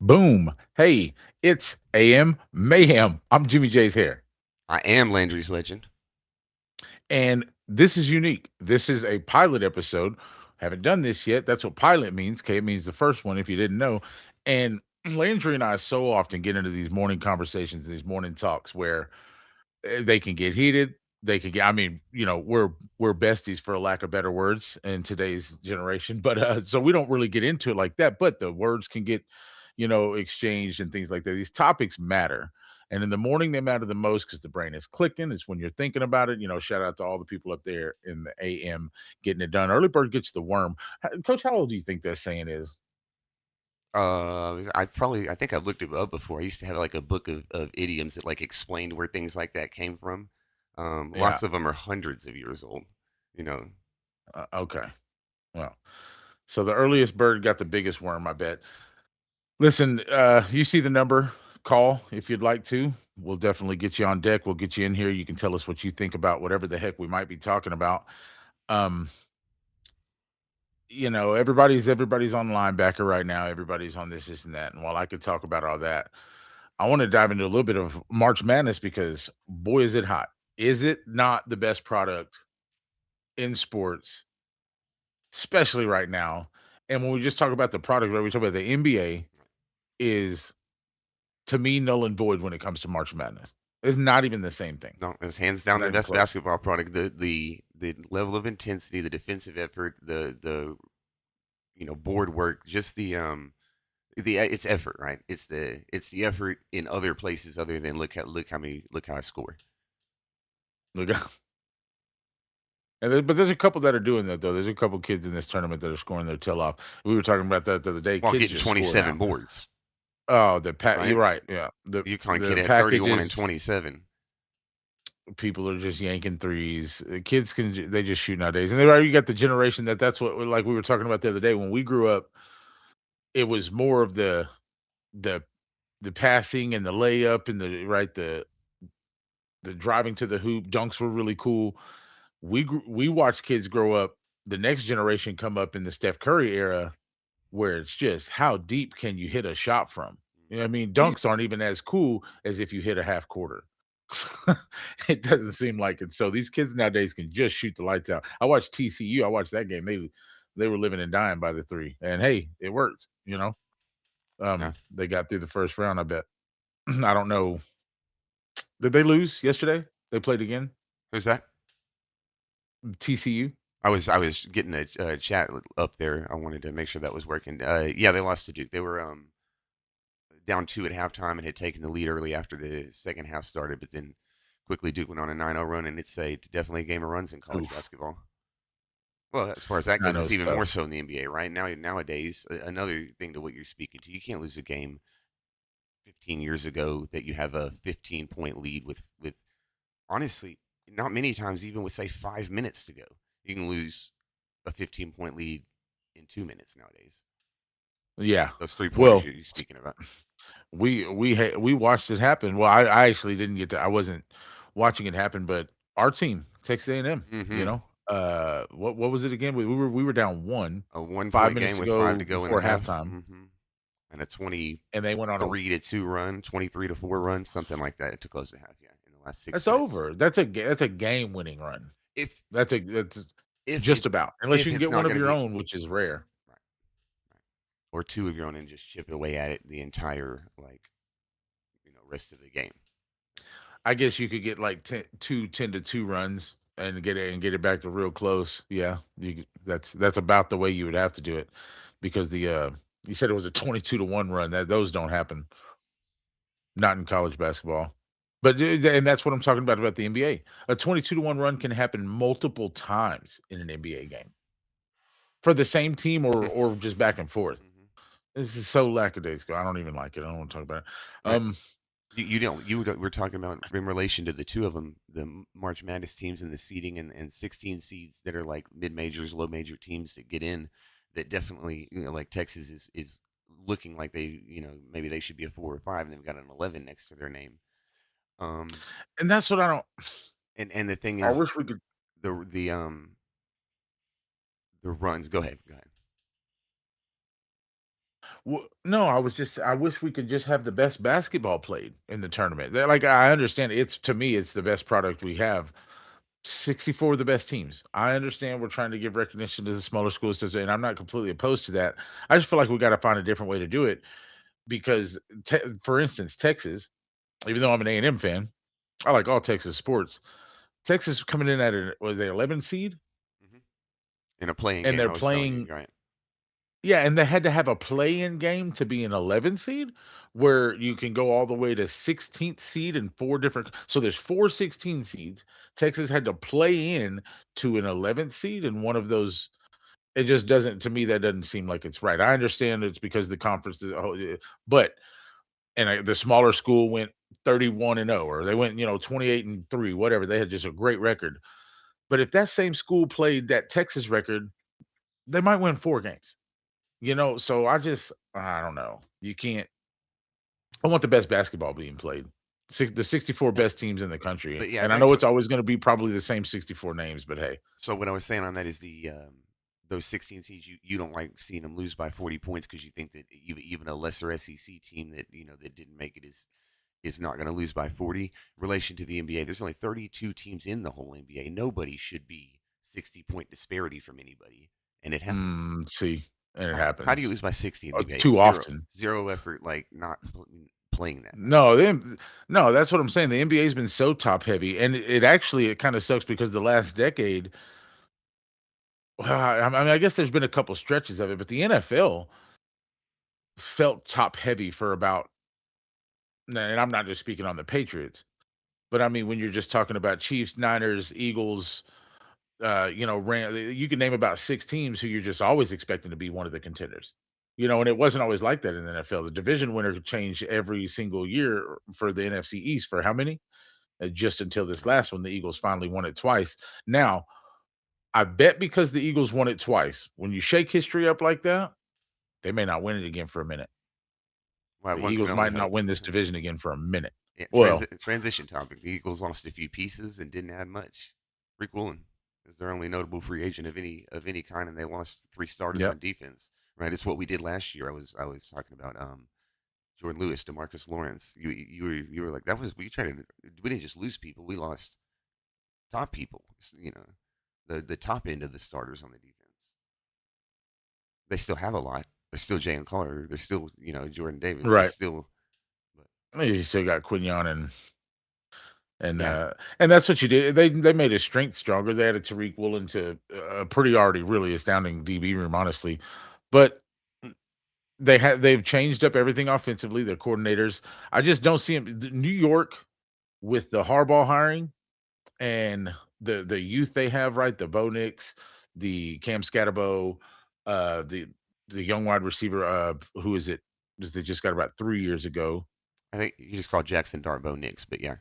Boom. Hey, it's AM Mayhem. I'm Jimmy J's hair. I am Landry's legend. And this is unique. This is a pilot episode. Haven't done this yet. That's what pilot means. Okay, it means the first one, if you didn't know. And Landry and I so often get into these morning conversations, these morning talks where they can get heated. They can get, I mean, we're besties for a lack of better words in today's generation. But so we don't really get into it like that. But the words can get, exchanged and things like that. These topics matter. And in the morning, they matter the most because the brain is clicking. It's when you're thinking about it. Shout out to all the people up there in the AM getting it done. Early bird gets the worm. Coach, how old do you think that saying is? I think I've looked it up before. I used to have like a book of idioms that like explained where things like that came from. Yeah. Lots of them are hundreds of years old. You know, Okay. Well, so the earliest bird got the biggest worm, I bet. Listen, you see the number, call if you'd like to. We'll definitely get you on deck. We'll get you in here. You can tell us what you think about whatever the heck we might be talking about. Um, everybody's on linebacker right now. Everybody's on this and that. And while I could talk about all that, I want to dive into a little bit of March Madness because boy, is it hot. Is it not the best product in sports, especially right now? And when we just talk about the product, right, we talk about the NBA is to me null and void when it comes to March Madness. It's not even the same thing. no, it's hands down Not the even best close. basketball product. The level of intensity, the defensive effort, the board work, just the it's effort, right? It's the effort in other places other than look how I score. Look, but there's a couple that are doing that though. There's a couple kids in this tournament that are scoring their tail off. We were talking about that the other day. While Kids getting just score 27 now. boards, Oh, the pack. You're right? right. Yeah, the UConn kid the had 31 and packages. 27. People are just yanking threes. Kids they just shoot nowadays, and they already got the generation that's what like we were talking about the other day when we grew up. It was more of the the passing and the layup and the driving to the hoop. Dunks were really cool. We watched kids grow up. The next generation come up in the Steph Curry era, where it's just how deep can you hit a shot from? You know what I mean? You, Dunks aren't even as cool as if you hit a half quarter. It doesn't seem like it. So these kids nowadays can just shoot the lights out. I watched TCU. I watched that game. They were living and dying by the three, and hey, it worked. yeah. They got through the first round. I bet. I don't know. Did they lose yesterday? They played again. Who's that? TCU. I was getting a chat up there. I wanted to make sure that was working. Yeah, they lost to Duke. They were down two at halftime and had taken the lead early after the second half started, but then quickly Duke went on a 9-0 run, and it's definitely a game of runs in college Oof. basketball. Well, as far as that I goes, know it's it's even more tough. so in the NBA, right? Nowadays, another thing to what you're speaking to, you can't lose a game 15 years ago that you have a 15-point lead with honestly not many times even with say 5 minutes to go. You can lose a 15-point lead in 2 minutes nowadays. Yeah. Those 3 pointers Well, you're speaking about. we watched it happen. Well, I actually didn't get to. I wasn't watching it happen, but our team, Texas A&M, Mm-hmm. what was it again? We were down one, A one 5 point minutes game to with five go to go in the before half. halftime, Mm-hmm. And a 23 and they went on a. to 2 run, 23 to 4 run, something like that to close the half. Yeah, in the last six That's minutes. over. That's a game winning run. If That's if just it about unless you if can it's get not one of going to your be own, which is rare. right, right, or two of your own and just chip away at it the entire rest of the game. I guess you could get like 10 to 2 runs and get it back to real close. Yeah, that's about the way you would have to do it because you said it was a 22-1 run. That those don't happen, not in college basketball. But and that's what I'm talking about the NBA. A 22-1 run can happen multiple times in an NBA game for the same team or just back and forth. Mm-hmm. This is so lackadaisical. I don't even like it. I don't want to talk about it. Right. We're talking about in relation to the two of them, the March Madness teams and the seeding and 16 seeds that are like mid majors, low major teams that get in. That definitely, like Texas is looking like they, maybe they should be a 4 or 5, and they've got an 11 next to their name. Um, And that's what I don't. and the thing I is, wish we could. the the um the runs. Go ahead, go ahead. No, I wish we could just have the best basketball played in the tournament. Like, I understand it's to me, it's the best product we have. 64 of the best teams. I understand we're trying to give recognition to the smaller schools, and I'm not completely opposed to that. I just feel like we got to find a different way to do it because, for instance, Texas, even though I'm an A&M fan, I like all Texas sports. Texas coming in at a was they 11 seed, Hmm. In a playing and game, they're I was telling you, playing. right? Yeah, and they had to have a play-in game to be an 11 seed, where you can go all the way to 16th seed in 4 different so there's 4 16 seeds. Texas had to play in to an 11th seed, and one of those it just doesn't to me, that doesn't seem like it's right. I understand it's because the conference is but the smaller school went 31-0, or they went, 28-3, whatever. They had just a great record. But if that same school played that Texas record, they might win 4 games. So I don't know. You can't I want the best basketball being played. The 64 Uh, best teams in the country. But yeah, And I back know to it's always going to be probably the same 64 names, but hey. so what I was saying on that is the those 16 seeds you don't like seeing them lose by 40 points because you think that even a lesser SEC team that that didn't make it is not going to lose by 40. Relation to the NBA, there's only 32 teams in the whole NBA. Nobody should be 60-point disparity from anybody, and it happens. See, and it How do you happens lose by 60 in the NBA? too Zero often. zero effort, like not playing that night. No, no, that's what I'm saying. The NBA has been so top heavy, and it kind of sucks because the last decade, well, I mean, I guess there's been a couple stretches of it, but the NFL felt top heavy for about, and I'm not just speaking on the Patriots, but I mean, when you're just talking about Chiefs, Niners, Eagles, you can name about 6 teams who you're just always expecting to be one of the contenders. And it wasn't always like that in the NFL. The division winner could change every single year for the NFC East for how many? Just until this last one, the Eagles finally won it twice. Now, I bet because the Eagles won it twice, when you shake history up like that, they may not win it again for a minute. Well, The one can Eagles only might not hope. win this division again for a minute. Yeah, Well, transition topic. The Eagles lost a few pieces and didn't add much. Rick Woolen is their only notable free agent of any kind, and they lost three starters yep. on defense. Right, it's what we did last year. I was talking about Jordan Lewis, Demarcus Lawrence. You were like that was we tried to we didn't just lose people. We lost top people. The top end of the starters on the defense. They still have a lot. There's still Jalen Carter. There's still Jordan Davis. There's Right. still, but You still got Quinion and yeah, uh and that's what you did. They made his strength stronger. They added Tariq Woolen to a pretty already really astounding DB room, honestly. But they've changed up everything offensively. Their coordinators. I just don't see him. New York with the Harbaugh hiring and the youth they have, right? The Bo Nix, the Cam Scatterbo, the young wide receiver. Who is it? Just they just got about 3 years ago. I think you just called Jackson Darbo Knicks, but yeah,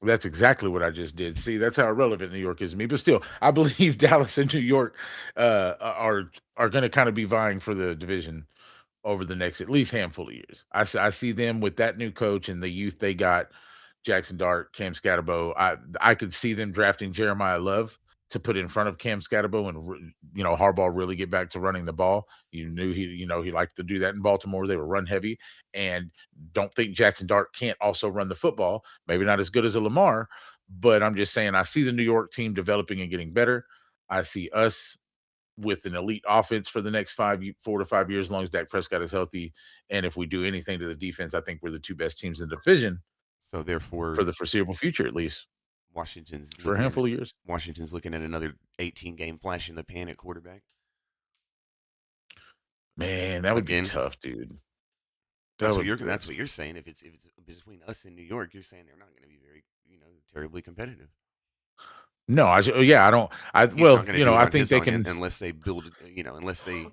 That's exactly what I just did. See, that's how irrelevant New York is to me. But still, I believe Dallas and New York are going to kind of be vying for the division over the next at least handful of years. I see them with that new coach and the youth they got, Jackson Dart, Cam Scatterbo. I could see them drafting Jeremiah Love to put in front of Cam Scatterbo and Harbaugh really get back to running the ball. You knew he liked to do that in Baltimore. They were run heavy, and don't think Jackson Dart can't also run the football. Maybe not as good as a Lamar, but I'm just saying I see the New York team developing and getting better. I see us with an elite offense for the next 4 to 5 years, as long as Dak Prescott is healthy. And if we do anything to the defense, I think we're the two best teams in the division so for therefore the foreseeable future, at least Washington's for a looking at handful of years. Washington's looking at another 18 game flash in the pan at quarterback Man, that would be again. tough, dude. That would That's that's what you're saying. If it's between us and New York, you're saying they're not going to be very terribly competitive. no, yeah, I don't He's not going to do it I on think his they own can unless they build unless they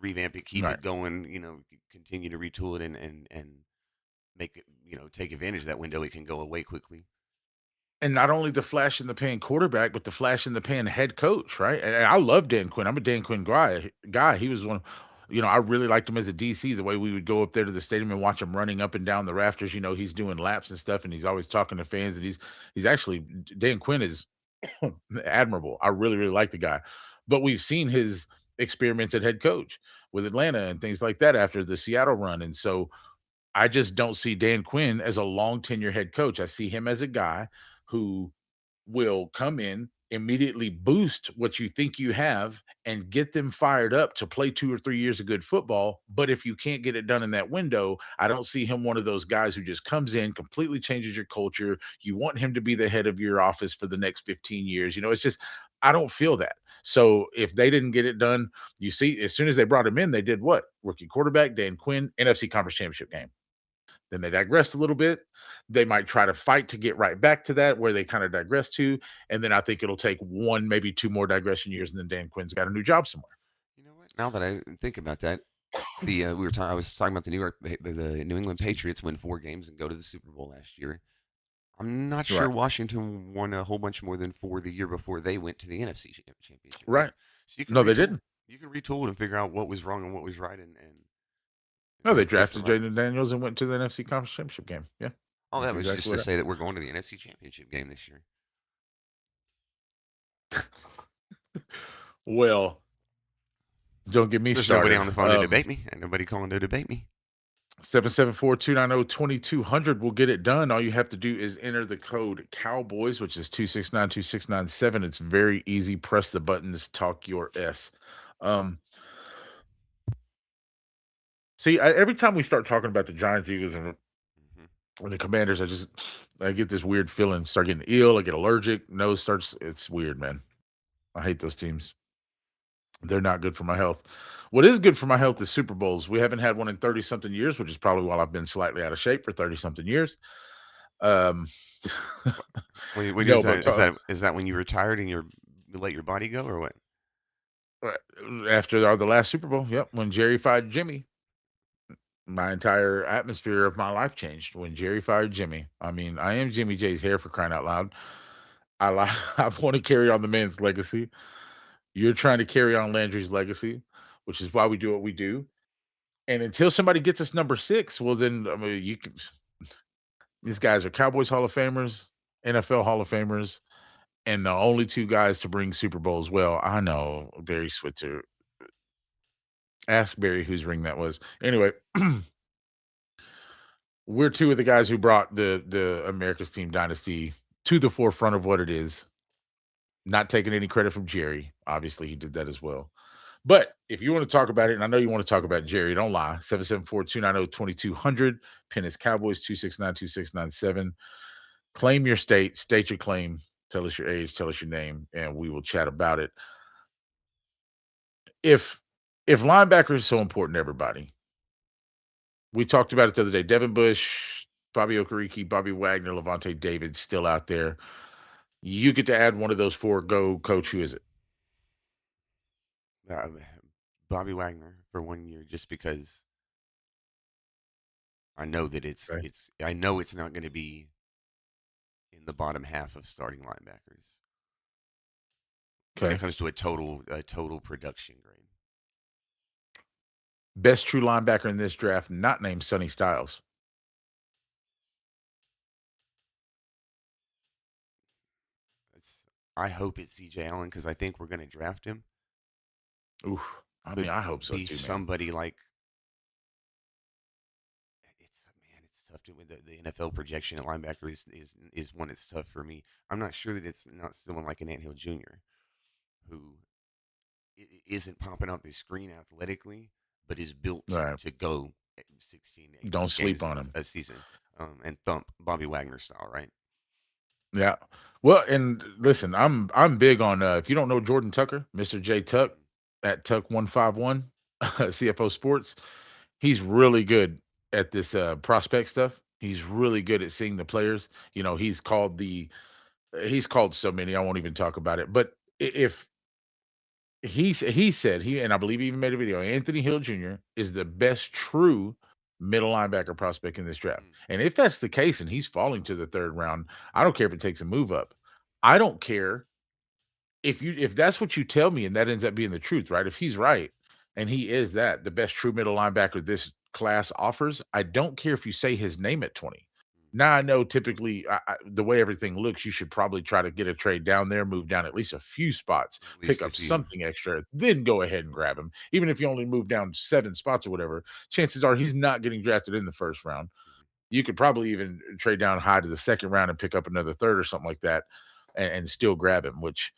revamp it, keep right. it going. Continue to retool it and make it take advantage of that window. It can go away quickly. And not only the flash in the pan quarterback, but the flash in the pan head coach, right? And I love Dan Quinn. I'm a Dan Quinn guy. He was one, I really liked him as a DC. The way we would go up there to the stadium and watch him running up and down the rafters. He's doing laps and stuff, and he's always talking to fans. And he's actually Dan Quinn is admirable. I really really like the guy, but we've seen his experimented head coach with Atlanta and things like that after the Seattle run. And so I just don't see Dan Quinn as a long tenure head coach. I see him as a guy who will come in, immediately boost what you think you have, and get them fired up to play 2 or 3 years of good football. But if you can't get it done in that window, I don't see him one of those guys who just comes in, completely changes your culture. You want him to be the head of your office for the next 15 years. It's just, I don't feel that. So if they didn't get it done, you see, as soon as they brought him in, they did what? Rookie quarterback, Dan Quinn, NFC Conference Championship game. Then they digressed a little bit. They might try to fight to get right back to that where they kind of digress to. And then I think it'll take one, maybe two more digression years, and then Dan Quinn's got a new job somewhere. You know what? Now that I think about that, the we were talking. I was talking about the New England Patriots win 4 games and go to the Super Bowl last year. I'm not sure Right. Washington won a whole bunch more than 4 the year before they went to the NFC Championship game. Right. So you can No, they retool. didn't. You can retool and figure out what was wrong and what was right, and No, they make it drafted right. Jaden Daniels and went to the NFC Conference Championship game. Yeah. All That's that was exactly just to what say that we're going to the NFC Championship game this year. happened. Well, don't get me There's nobody started. on the phone to debate me, and nobody calling to debate me. 774-290-2200 will get it done. All you have to do is enter the code Cowboys, which is 2692697. It's very easy. Press the buttons, talk your S. Um, See, every time we start talking about the Giants, Eagles, Hmm. and the Commanders, I get this weird feeling. Start getting ill. I get allergic. Nose starts. It's weird, man. I hate those teams. They're not good for my health. What is good for my health is Super Bowls. We haven't had one in 30 something years, which is probably why I've been slightly out of shape for 30 something years. Um, What no, is but that? Is that when you retired and you let your body go, or what? uh, after the last Super Bowl, yep, when Jerry fired Jimmy, my entire atmosphere of my life changed when Jerry fired Jimmy. I mean, I am Jimmy J's hair for crying out loud. I want to carry on the man's legacy. You're trying to carry on Landry's legacy, which is why we do what we do. And until somebody gets us number 6, well, then I mean, you can. These guys are Cowboys Hall of Famers, NFL Hall of Famers, and the only two guys to bring Super Bowls. Well, I know Barry Switzer. Ask Barry whose ring that was. Anyway, we're two of the guys who brought the America's Team Dynasty to the forefront of what it is. Not taking any credit from Jerry. Obviously, he did that as well. But if you want to talk about it, and I know you want to talk about Jerry, don't lie. 774-290-2200. Pin is Cowboys 2692697. Claim your state your claim, tell us your age, tell us your name, and we will chat about it. If if linebacker is so important to everybody, we talked about it the other day. Devin Bush, Bobby Okereke, Bobby Wagner, Levante David still out there. You get to add one of those four. Go, coach. Who is it? Uh, Bobby Wagner for 1 year, just because I know that Okay. I know it's not going to be in the bottom half of starting linebackers when it Okay. comes to a total production grade. Best true linebacker in this draft, not named Sonny Styles. It's, I hope it's C.J. Allen because I think we're going to draft him. Oof. I mean, Could I hope so be too, man. somebody like it's tough to win the NFL projection at linebacker is one that's tough for me. I'm not sure that it's not someone like an Anthill Jr. who isn't popping off the screen athletically, but is built All right. to go 16 to Don't 18 sleep games on him. a season, and thump Bobby Wagner style, right? Yeah. Well, and listen, I'm big on if you don't know Jordan Tucker, Mr. J Tuck Mm. at Tuck 151 CFO Sports, he's really good at this prospect stuff. He's really good at seeing the players. He's called so many, I won't even talk about it. But if he said and I believe he even made a video, Anthony Hill Jr. is the best true middle linebacker prospect in this draft. Mm. And if that's the case and he's falling to the third round, I don't care if it takes a move up. I don't care if that's what you tell me and that ends up being the truth, right? If he's right and he is the best true middle linebacker this class offers, I don't care if you say his name at 20. Now I know typically the way everything looks, you should probably try to get a trade down there, move down at least a few spots, At pick least a up few. something extra, then go ahead and grab him. Even if you only move down 7 spots or whatever, chances are he's not getting drafted in the first round. Mhm. You could probably even trade down high to the second round and pick up another third or something like that, and still grab him. Which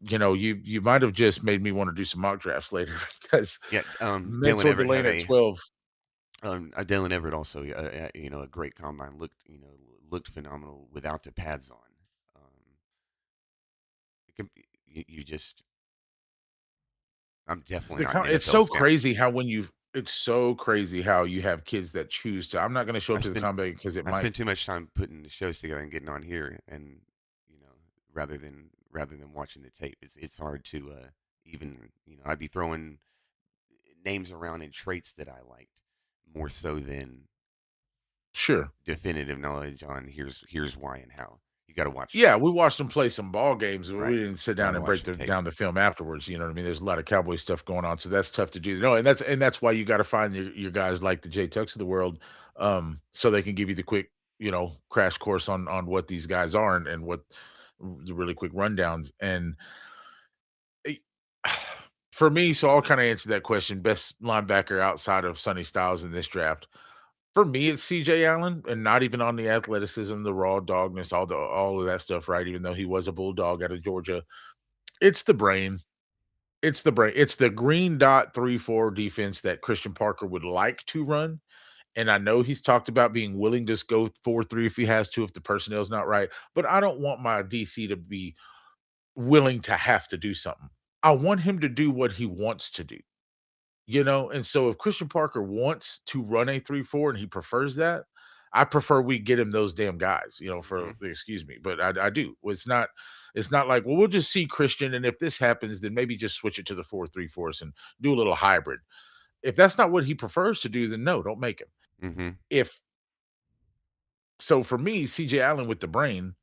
you might have just made me want to do some mock drafts later because Yeah, Dalen mental Everett Delane had at 12. Dalen Everett also, a great combine looked phenomenal without the pads on. It can, you just, I'm definitely not an It's NFL so scout. crazy how it's so crazy how you have kids that choose to. I'm not going to show I up to the spent combine because it I might. spend too much time putting the shows together and getting on here, and you know, rather than watching the tape, it's hard to even I'd be throwing names around and traits that I liked more so than Sure. definitive knowledge on here's why and how. You got to watch Yeah, we watched them play some ball games, but we right. didn't sit Got down to and watch break some tape. down the film afterwards. You know what I mean? There's a lot of Cowboy stuff going on, so that's tough to do. No, and that's why you got to find your guys like the J Tucks of the world, so they can give you the quick, crash course on what these guys are and what the really quick rundowns. And eh, for me, so I'll kind of answer that question. Best linebacker outside of Sonny Styles in this draft. For me, it's CJ Allen, and not even on the athleticism, the raw dogness, all of that stuff, right? Even though he was a bulldog out of Georgia. It's the brain. It's the brain. It's the green dot 3-4 defense that Christian Parker would like to run. And I know he's talked about being willing to just go 4-3 if he has to, if the personnel's not right. But I don't want my DC to be willing to have to do something. I want him to do what he wants to do. And so if Christian Parker wants to run a 3-4 and he prefers that, I prefer we get him those damn guys, for Hmm. excuse me, but I do. It's not like, well, we'll just see Christian, and if this happens, then maybe just switch it to the 4-3 for us and do a little hybrid. If that's not what he prefers to do, then no, don't make him. Hmm. If so for me, CJ Allen with the brain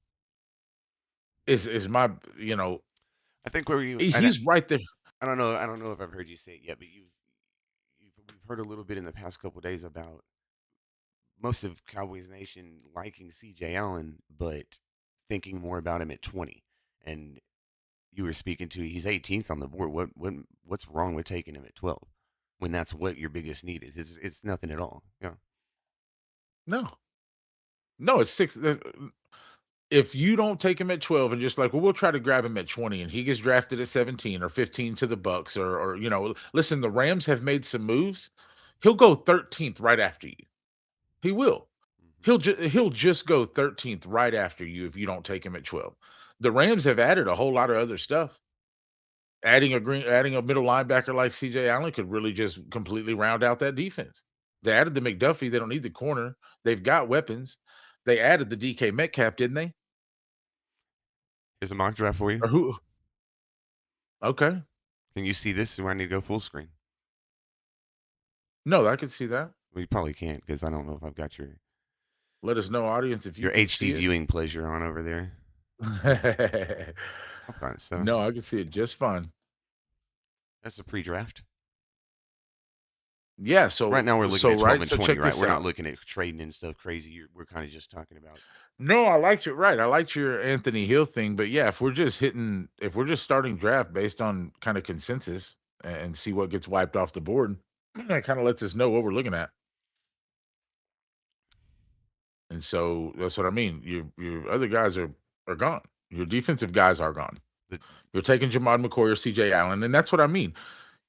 is my, I think where you and he's right there. I don't know if I've heard you say it yet, but we've heard a little bit in the past couple days about most of Cowboys Nation liking C.J. Allen, but thinking more about him at 20. And you were speaking to he's 18th on the board. What's wrong with taking him at 12 when that's what your biggest need is? It's nothing at all. Yeah. No. No, it's six. If you don't take him at 12 and just like, well, we'll try to grab him at 20 and he gets drafted at 17 or 15 to the Bucks or listen, the Rams have made some moves. He'll go 13th right after you. He will. Hmm. He'll just go 13th right after you if you don't take him at 12. The Rams have added a whole lot of other stuff. Adding a middle linebacker like CJ Allen could really just completely round out that defense. They added the McDuffie, they don't need the corner. They've got weapons. They added the DK Metcalf, didn't they? Here's a mock draft for you. Or who? Okay. Can you see this? Do I need to go full screen? No, I can see that. Well, you probably can't because I don't know if I've got Let us know, audience, if you your can HD see it. viewing pleasure on over there. Okay, so No, I can see it just fine. that's a pre-draft. Yeah, Right so now we're looking so at 12 right, and so 20, check right? this We're not out. looking at trading and stuff crazy. We're kind of just talking about. No, I liked your right. I liked your Anthony Hill thing, but yeah, if we're just starting draft based on kind of consensus and see what gets wiped off the board, that kind of lets us know what we're looking at. And so that's what I mean. Your other guys are gone. Your defensive guys are gone. The, You're taking Jamad McCoy or CJ Allen, and that's what I mean.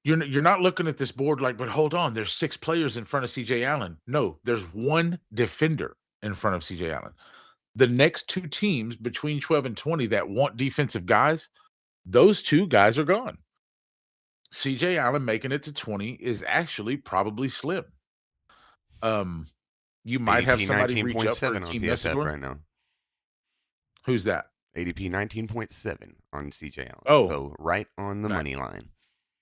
You're not looking at this board like, but hold on, there's 6 players in front of CJ Allen. No, there's one defender in front of CJ Allen. The next 2 teams between 12 and 20 that want defensive guys, those 2 guys are gone. CJ Allen making it to 20 is actually probably slim. Um, you might have ADP somebody reach up for 19.7 on Akeem PFF Messidor. right now. Who's that? ADP 19.7 on CJ Allen. Oh, So right on the right, money line.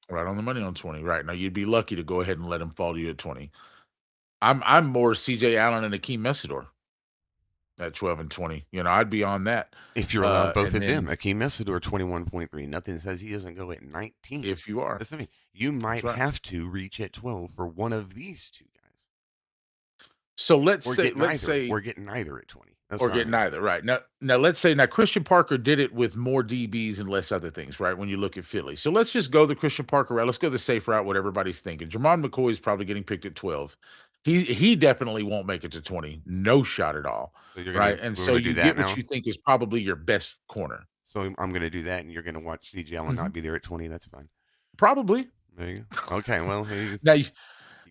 right on the money on 20. Right now, you'd be lucky to go ahead and let him fall to you at 20. I'm more CJ Allen and Akeem Messidor at 12 and 20. I'd be on that. If you're allowed both And of them, then Akeem Messidor 21.3. Nothing says he doesn't go at 19. if you are, That's what I mean. You that's might right. have to reach at 12 for one of these two guys. So let's Or say get let's neither. say Or get neither at 20. That's or what I get mean. neither, right. Now let's say now Christian Parker did it with more DBs and less other things, right? When you look at Philly. So let's just go the Christian Parker route. Let's go the safe route, what everybody's thinking. Jermon McCoy is probably getting picked at 12. He definitely won't make it to 20. No shot at all. So you're Right. gonna And we're so gonna do you that get what now. you think is probably your best corner. So I'm gonna do that, and you're gonna watch CJ Allen not Mhm. be there at 20. That's fine. Probably. There you go. Okay, well, here Now you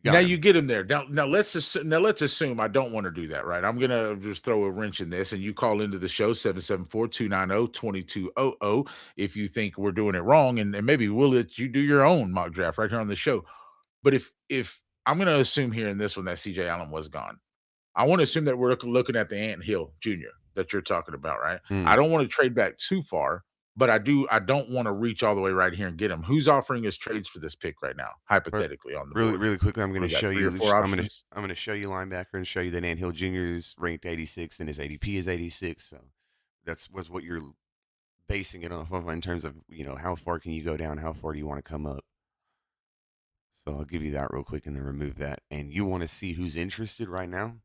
Now got you him. get him there. Now let's assume I don't want to do that, right? I'm gonna just throw a wrench in this, and you call into the show 774-290-2200 if you think we're doing it wrong, and maybe we'll let you do your own mock draft right here on the show. But if I'm gonna assume here in this one that CJ Allen was gone, I want to assume that we're looking at the Ant Hill Jr. that you're talking about, right? I Hmm. don't want to trade back too far, but I don't want to reach all the way right here and get him. Who's offering us trades for this pick right now, But hypothetically on the really, board? really quickly, I'm What do gonna we got? show Three or you. four I'm gonna options? I'm gonna show you linebacker and show you that Hill Jr. is ranked 86 and his ADP is 86. So that's was what you're basing it off of in terms of how far can you go down, how far do you want to come up. So I'll give you that real quick and then remove that. And you want to see who's interested right now?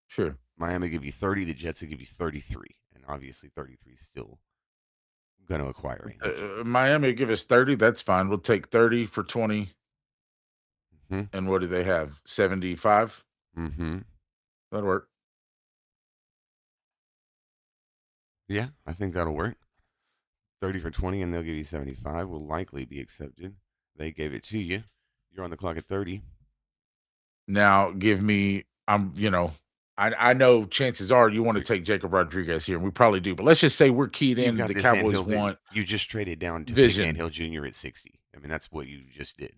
Sure. Miami give you 30, the Jets will give you 33, and obviously 33 is still going to acquire Hill Jr. Miami give us 30. That's fine. We'll take 30 for 20. Hmm. And what do they have? 75? Hmm. That'll work. Yeah, I think that'll work. 30 for 20, and they'll give you 75. Will likely be accepted. They gave it to you. You're on the clock at 30. Now give me I know chances are you want to So take Jacob Rodriguez here, and we probably do, but let's just say we're keyed you in. got The this Ant Cowboys Hill. want You just traded down to pick Ant vision. Hill Jr. at 60. I mean, that's what you just did.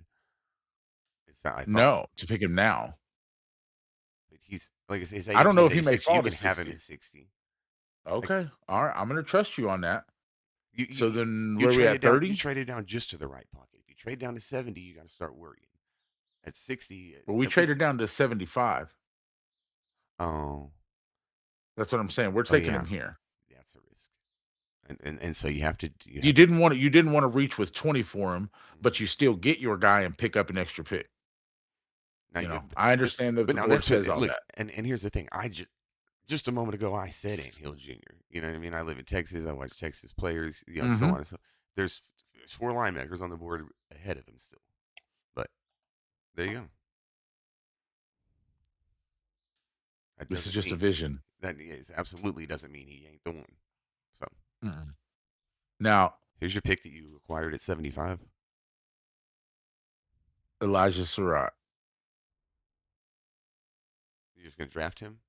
It's not, I thought. No, to pick him now. But he's, like I said, his I don't ADP know is if he may 86. You fall to can have him 60. at 60. Like, Okay. All right. I'm gonna trust you on that. You So you then you where are we traded at? down you 30? traded down just to the right pocket. If you trade down to 70, you got to start worrying. At 60, Well, we at least. traded down to 75. Oh, That's what I'm saying. We're oh taking yeah, him here. that's a risk. And so you You have to. didn't want to reach with 20 for him, but Mhm. you still get your guy and pick up an extra pick. Now, I but understand that but the now board that's says what all look. that. And here's the thing. I just a moment ago I said Ant Hill Jr. You know what I mean? I live in Texas. I watch Texas players. So Mhm. on and so. There's four linebackers on the board ahead of him still. But there you go. That This is doesn't just a mean vision. that is absolutely doesn't mean he ain't the one. So Mm-mm. Now, here's your pick that you acquired at 75. Elijah Surratt. You're just gonna draft him.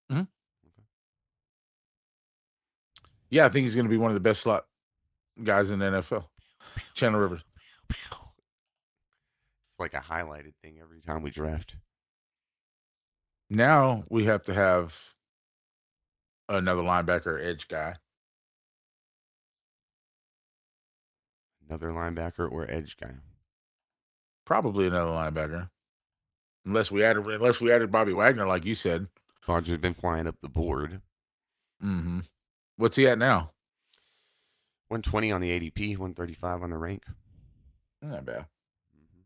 Mhm. Okay. Yeah, I think he's going to be one of the best slot guys in the NFL. Chandler Rivers. It's like a highlighted thing every time we draft. Now we have to have another linebacker edge guy. Another linebacker or edge guy. Probably another linebacker. Unless we added Bobby Wagner like you said. Dodgers have been flying up the board. Mhm. What's he at now? 120 on the ADP, 135 on the rank. Not bad. Mm-hmm.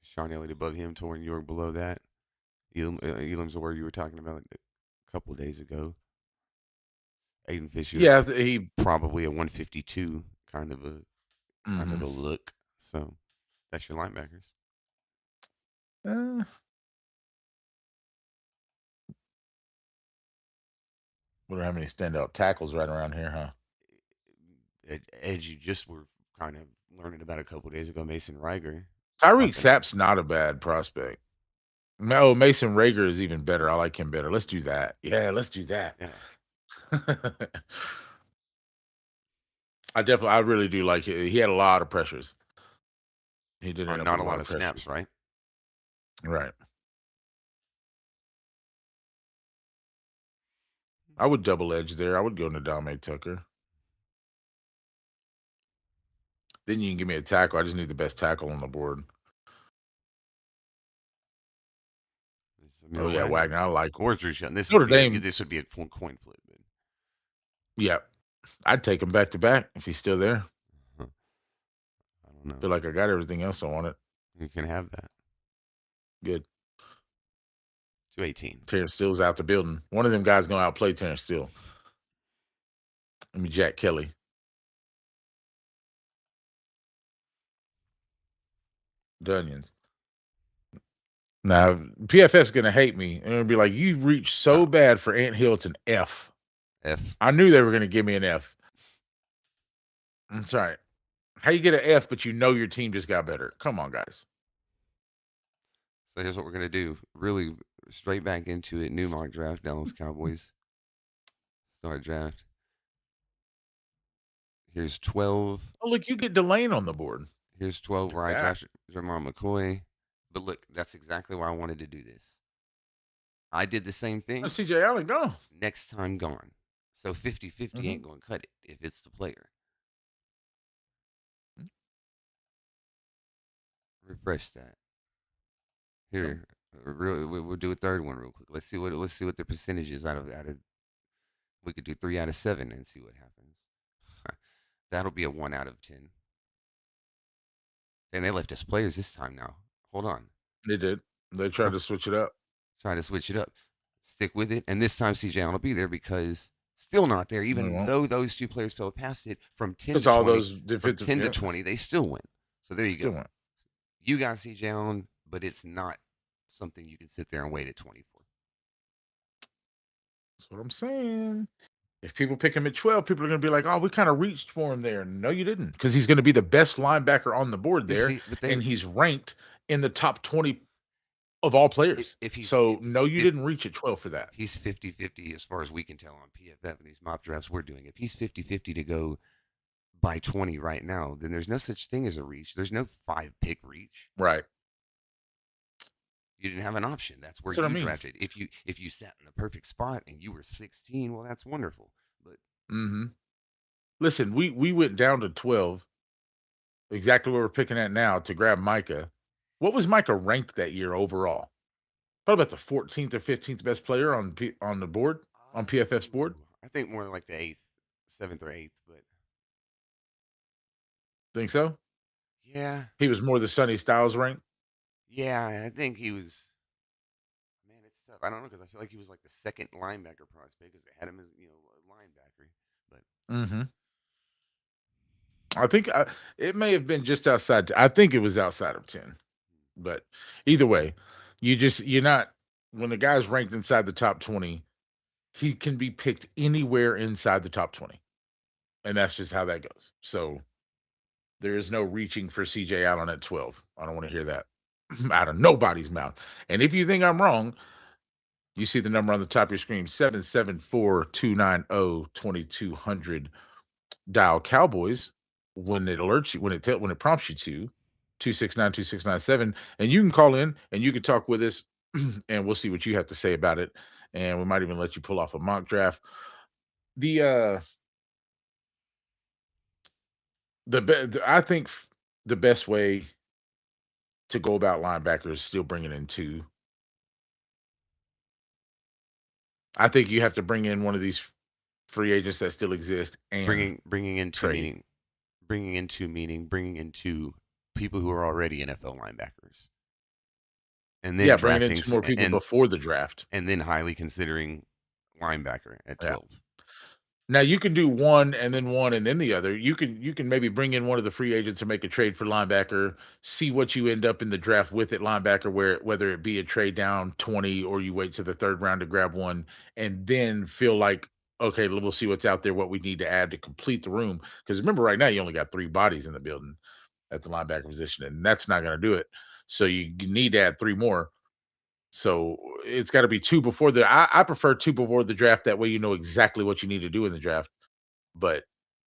Sean Elliott above him, Torrin York below that. Elam's where you were talking about a couple of days ago. Aiden Fisher Yeah, he probably a 152 kind of mhm. a look. So that's your linebackers. Uh, we don't have any standout tackles right around here, huh? Edge, you just were kind of learning about a couple of days ago. Mason Riger Tyreek popping up. Sapp's not a bad prospect. No, Mason Rager is even better. I like him better. Let's do that. Yeah, let's do that. Yeah, I really do like it. He had a lot of pressures. He did end up not with a a lot lot of of pressures. snaps, right? Right. I would double edge there. I would go Nadame Tucker. Then you can give me a tackle. I just need the best tackle on the board. It's Oh Amir yeah, Wagner Wagner. I like or Drew Shelton. Notre Dame. This would be a coin flip. Yeah, I'd take him back to back if he's still there. But I don't know. Feel like I got everything else I wanted. You can have that. Good. 218. Terrence Steele's out the building. One of them guys gonna outplay Terrence Steele. I mean Jack Kelly. Dunions. Now PFS is gonna hate me and it'll be like, you reached so Oh, bad for Ant Hill, it's an F. F. I knew they were gonna give me an F. I'm sorry. How you get an F, but you know your team just got better? Come on, guys. So here's what we're gonna do. Really straight back into it. New mock draft. Dallas Cowboys. Start draft. Here's 12. Oh, look, you get Delane on the board. Here's 12 Look at where I that. drafted Jamal McCoy. But look, that's exactly why I wanted to do this. I did the same Oh, thing. CJ Allen, go. Next time gone. So 50-50 Mm-hmm. ain't going to cut it if it's the player. Refresh that. Oh, Here, we'll do a third one real quick. Let's see what the percentage is out of. We could do 3 out of 7 and see what happens. That'll be a 1 out of 10. And they left us players this time now. Hold on. they did. They tried to switch it up. Try to switch it up. Stick with it. And this time CJ Allen will be there because still not there, They even won't. though those two players fell past it from 10 Because to all 20. those From defensive, 10 to yeah, 20, they still win. So there you still go. went. You got CJ Allen, but it's not something you can sit there and wait at 20 for. That's what I'm saying. If people pick him at 12, people are going to be like, oh, we kind of reached for him there. No, you didn't. Because he's going to be the best linebacker on the board You there. see, but And he's ranked in the top 20 of all players. if he's So, if no, he's you didn't reach at 12 for that. if he's 50-50 as far as we can tell on PFF and these mock drafts we're doing, if he's 50-50 to go by 20 right now, then there's no such thing as a reach. There's no 5 pick reach. Right. You didn't have an option. That's where That's what I you mean. drafted. If you sat in the perfect spot and you were 16, well, that's wonderful. But Hmm. Listen, we went down to 12, exactly where we're picking at now, to grab Micah. What was Micah ranked that year overall? Probably about the 14th or 15th best player on the board, on PFF's board. I think more like the eighth, seventh or eighth. But Think so? yeah, He was more the Sonny Styles rank. yeah, I think he was. Man, it's tough. I don't know because I feel like he was like the second linebacker prospect because they had him as a linebacker. But Hmm. I think it may have been just outside. I think it was outside of 10. But either way, you're not, when the guy's ranked inside the top 20, he can be picked anywhere inside the top 20. And that's just how that goes. So there is no reaching for CJ Allen at 12. I don't want to hear that out of nobody's mouth. And if you think I'm wrong, you see the number on the top of your screen, 774-290-2200. Dial Cowboys when it alerts you, when it prompts you to 269-2697. And you can call in and you can talk with us and we'll see what you have to say about it. And we might even let you pull off a mock draft. The I think the best way to go about linebackers is still bringing in two. I think you have to bring in one of these free agents that still exist and bringing into trade. meaning, bringing into people who are already NFL linebackers, and then Yeah, bringing in drafting two more people and before the draft. then highly considering linebacker at Yeah. 12. Now you can do one and then the other. You can maybe bring in one of the free agents to make a trade for linebacker, see what you end up in the draft with at linebacker, whether it be a trade down 20 or you wait to the third round to grab one, and then feel like, okay, we'll see what's out there, what we need to add to complete the room. Because remember, right now you only got three bodies in the building at the linebacker position, and that's not going to do it. So you need to add three more. So it's got to be two before I prefer two before the draft. That way you know exactly what you need to do in the draft. But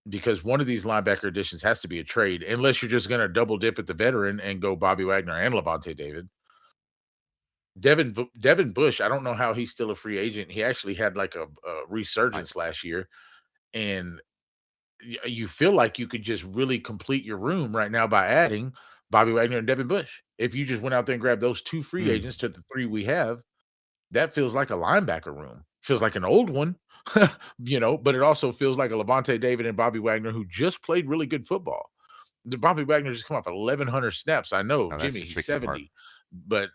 because one of these linebacker additions has to be a trade, unless you're just going to double dip at the veteran and go Bobby Wagner and Levante David. Devin Bush, I don't know how he's still a free agent. He actually had like a I, resurgence last year, and you feel like you could just really complete your room right now by adding Bobby Wagner and Devin Bush. If you just went out there and grabbed those two free mm, agents to the three we have, that feels like a linebacker room. Feels like an old one, but it also feels like a Levante David and Bobby Wagner who just played really good football. The Bobby Wagner just come off 1,100 snaps. I know, Oh, that's Jimmy, the he's tricky part. 70, but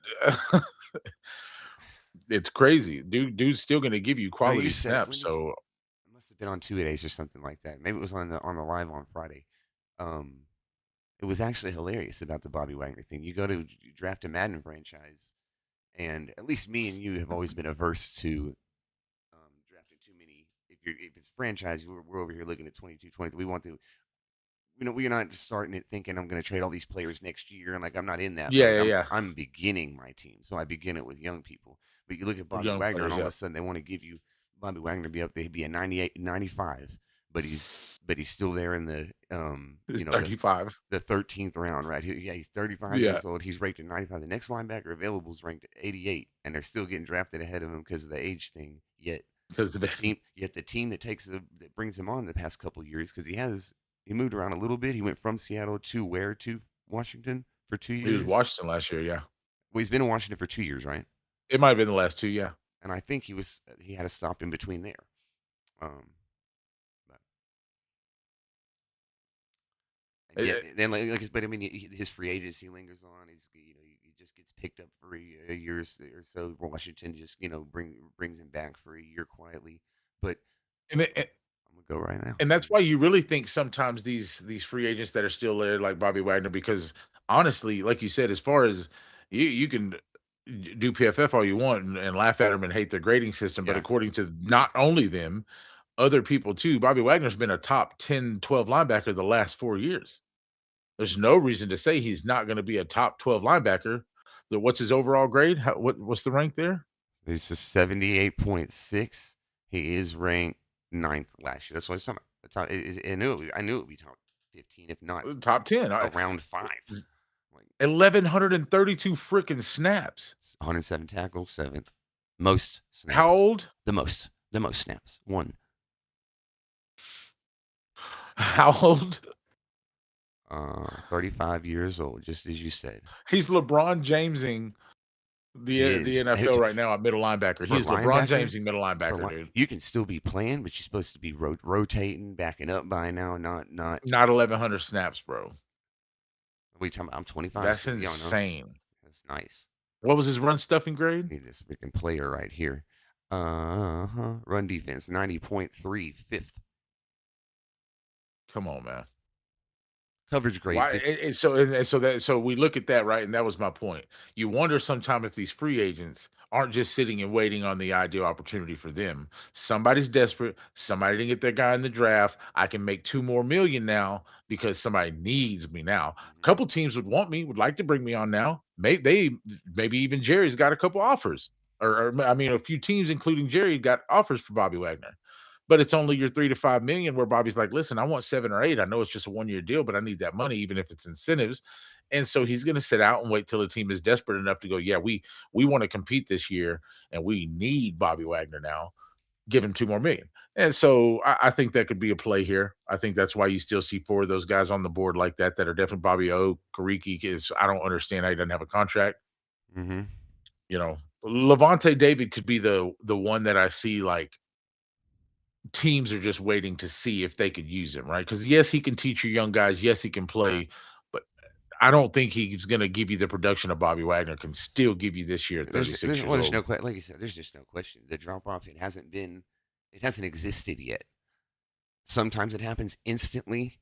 it's crazy. Dude's still gonna give you No, you quality said it. snaps, When did so it must have been on 2 days or something like that. Maybe it was on the live on Friday. Um, it was actually hilarious about the Bobby Wagner thing. You go to draft a Madden franchise, and at least me and you have always been averse to drafting too many. If it's franchise, we're over here looking at 22, 23. We want to, we're not just starting it thinking I'm going to trade all these players next year, and like I'm not in that yeah, mode. yeah, I'm yeah. I'm beginning my team, so I begin it with young people. But you look at Bobby Young Wagner, and players, all of yeah. a sudden they want to give you Bobby Wagner be up there, he'd be a 98, 95, but he's still there in the He's the 35. 13th round, right? Yeah, he's 35 Yeah, years old. He's ranked at 95. The next linebacker available is ranked at 88, and they're still getting drafted ahead of him because of the age thing. because the Yet the team that brings him on the past couple years, because he moved around a little bit. He went from Seattle to where to Washington for two he was years. Washington last year, yeah. Well, he's been in Washington for 2 years, right? It might have been the last 2, yeah. And I think he had a stop in between there. Um, but and Eh yet eh then but I mean his free agency lingers on. He just gets picked up for a year or so. Washington just brings him back for a year quietly. But and it I'm gonna go right now. and that's why you really think sometimes these free agents that are still there, like Bobby Wagner, because honestly, like you said, as far as you can do PFF all you want and laugh at them and hate their grading system, but Yeah, according to not only them, other people too, Bobby Wagner's been a top 10, 12 linebacker the last 4 years. There's no reason to say he's not going to be a top 12 linebacker. What's his overall grade? What's the rank there? it's a 78.6. He is ranked ninth last year. That's what I was talking about. The top, I knew it would be top 15, if not Top 10. around five. Like 1,132 freaking snaps. 107 tackles, seventh. Most How snaps. old? The most snaps. One. How old? 35 years old, just as you said. He's LeBron Jamesing He the is. NFL right now at middle linebacker. For He a is LeBron linebacker, Jamesing middle linebacker, dude. you can still be playing, but you're supposed to be rotating, backing up by now. Not. Not 1,100 snaps, bro. What are you talking about? I'm 25, That's so you don't know. insane. That's nice. What was his run stuffing grade? Need this freaking player right here. Run defense 90.3, fifth. Come on, man. Coverage grade Why? 50. So we look at that, right? And that was my point. You wonder sometimes if these free agents aren't just sitting and waiting on the ideal opportunity for them. Somebody's desperate. Somebody didn't get their guy in the draft. I can make 2 more million now because somebody needs me now. A Mhm. couple teams would want me, would like to bring me on now. Maybe even Jerry's got a couple offers, or I mean, a few teams, including Jerry, got offers for Bobby Wagner. But it's only your 3 to 5 million where Bobby's like, listen, I want 7 or 8. I know it's just a 1 year deal, but I need that money, even if it's incentives. And so he's going to sit out and wait till the team is desperate enough to go, yeah, we want to compete this year and we need Bobby Wagner now. Give him 2 more million. And so I think that could be a play here. I think that's why you still see 4 of those guys on the board like that are definitely Bobby O. Kariki is I don't understand how he doesn't have a contract. Mhm. You know, Levante David could be the one that I see like teams are just waiting to see if they could use him, right? Because yes, he can teach your young guys. Yes, he can play, but I don't think he's going to give you the production of Bobby Wagner can still give you this year at 36 years There's old. no like you said. There's just no question. The drop off it hasn't existed yet. Sometimes it happens instantly,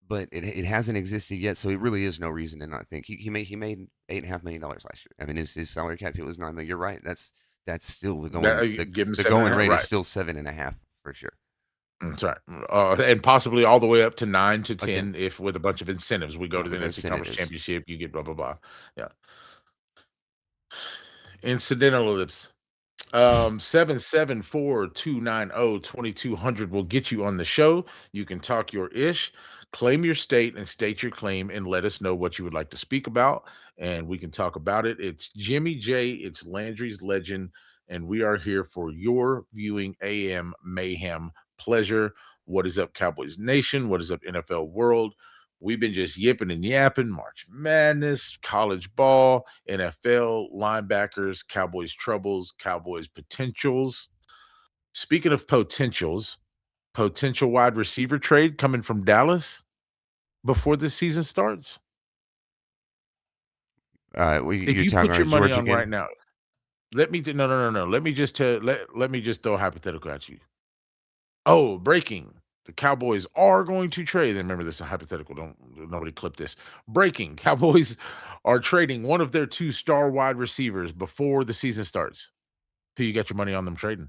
but it hasn't existed yet. So it really is no reason to not think he made $8.5 million last year. I mean his salary cap hit was 9 million. You're right. That's still the going Give him the seven and going a half, rate is right? still 7.5 for sure. That's right, and possibly all the way up to 9 to 10 Again, if with a bunch of incentives. We go yeah, to the with those NFC Conference incentives. Championship, you get blah blah blah. Yeah, incidentals. 774-290-2200 will get you on the show. You can talk your ish, claim your state, and state your claim, and let us know what you would like to speak about, and we can talk about it. It's Jimmy J, it's Landry's Legend, and we are here for your viewing AM mayhem pleasure. What is up, Cowboys Nation? What is up, NFL world? We've been just yipping and yapping, March Madness, college ball, NFL, linebackers, Cowboys troubles, Cowboys potentials. Speaking of potentials, potential wide receiver trade coming from Dallas. before the season starts? If You're you talking put your about money George on right again? now, no. Let me just let me just throw a hypothetical at you. Oh, breaking. The Cowboys are going to trade. And remember, this is a hypothetical. Don't nobody clip this. Breaking. Cowboys are trading one of their two star wide receivers before the season starts. Who you got your money on them trading?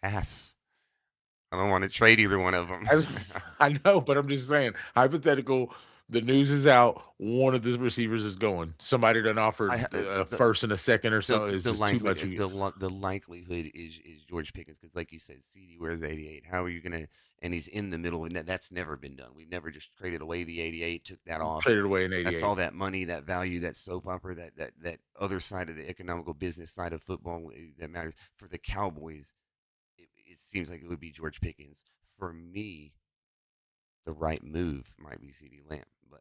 Pass. I don't want to trade either one of them. As I know, but I'm just saying, hypothetical. The news is out. One of the receivers is going. Somebody done I offered ha- a first and a second or so. It's the just too likely much. the likelihood is George Pickens because, like you said, CD wears 88. How are you gonna? And he's in the middle, and that's never been done. We've never just traded away the 88, took that off. Traded away in That's '88. all that money, that value, that soap opera, that other side of the economical business side of football that matters for the Cowboys. It seems like it would be George Pickens. For me, the right move might be CD Lamb, but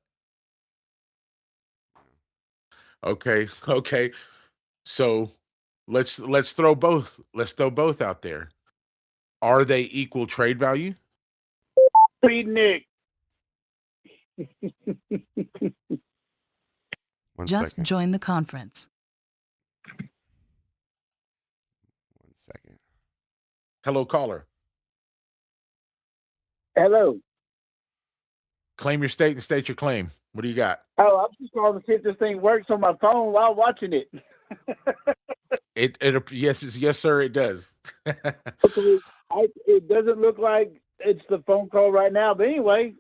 you know, Okay, okay. So let's throw both out there. Are they equal trade value? Beat Nick. one Just second, join the conference. 1 second. Hello, caller. Hello. Claim your state and state your claim. What do you got? Oh, I'm just calling to see if this thing works on my phone while watching it. Yes, sir, it does. Okay. It doesn't look like it's the phone call right now, but anyway,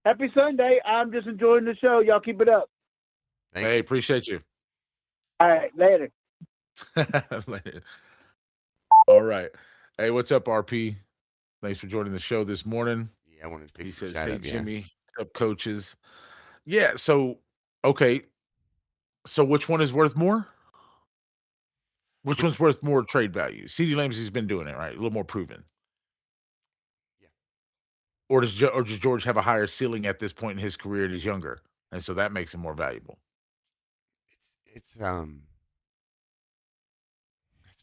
happy Sunday. I'm just enjoying the show. Y'all keep it up. Thank Hey, you. appreciate you. All right, later. Later. All right. Hey, what's up, RP? Thanks for joining the show this morning. Yeah, I wanted to pick He some says, shot "Hey, up. Yeah. Jimmy, what's up, coaches?" Yeah. So, okay. So, which one is worth more? Which Which? one's worth more trade value? CD Lambe's been doing it, right? A little more proven. Yeah. Or does George have a higher ceiling at this point in his career and he's younger, and so that makes him more valuable? It's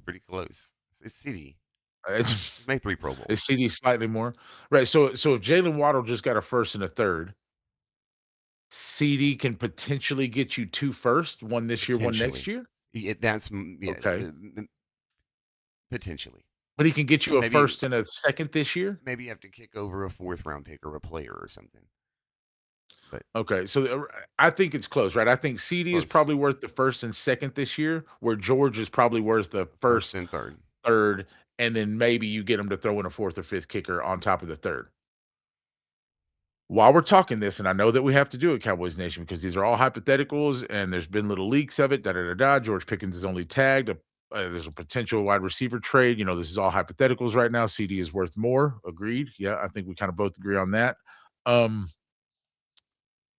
pretty close. It's CD. It's, He's made 3 Pro Bowls is CD slightly more, right? So if Jalen Waddle just got a first and a third, CD can potentially get you two first, one this year, one next potentially. year. Yeah, Okay, potentially. but he can get you a Maybe first and a second this year. maybe you have to kick over a 4th round pick or a player or something. But Okay, so I think it's close, right? I think it's CD is close. probably worth the first and second this year, where George is probably worth the First first, and third. third, and then maybe you get him to throw in a fourth or fifth kicker on top of the third. While we're talking this, and I know that we have to do it, Cowboys Nation, because these are all hypotheticals, and there's been little leaks of it. Da da da da. George Pickens is only tagged. There's a potential wide receiver trade. This is all hypotheticals right now. CD is worth more. Agreed. Yeah, I think we kind of both agree on that. Um,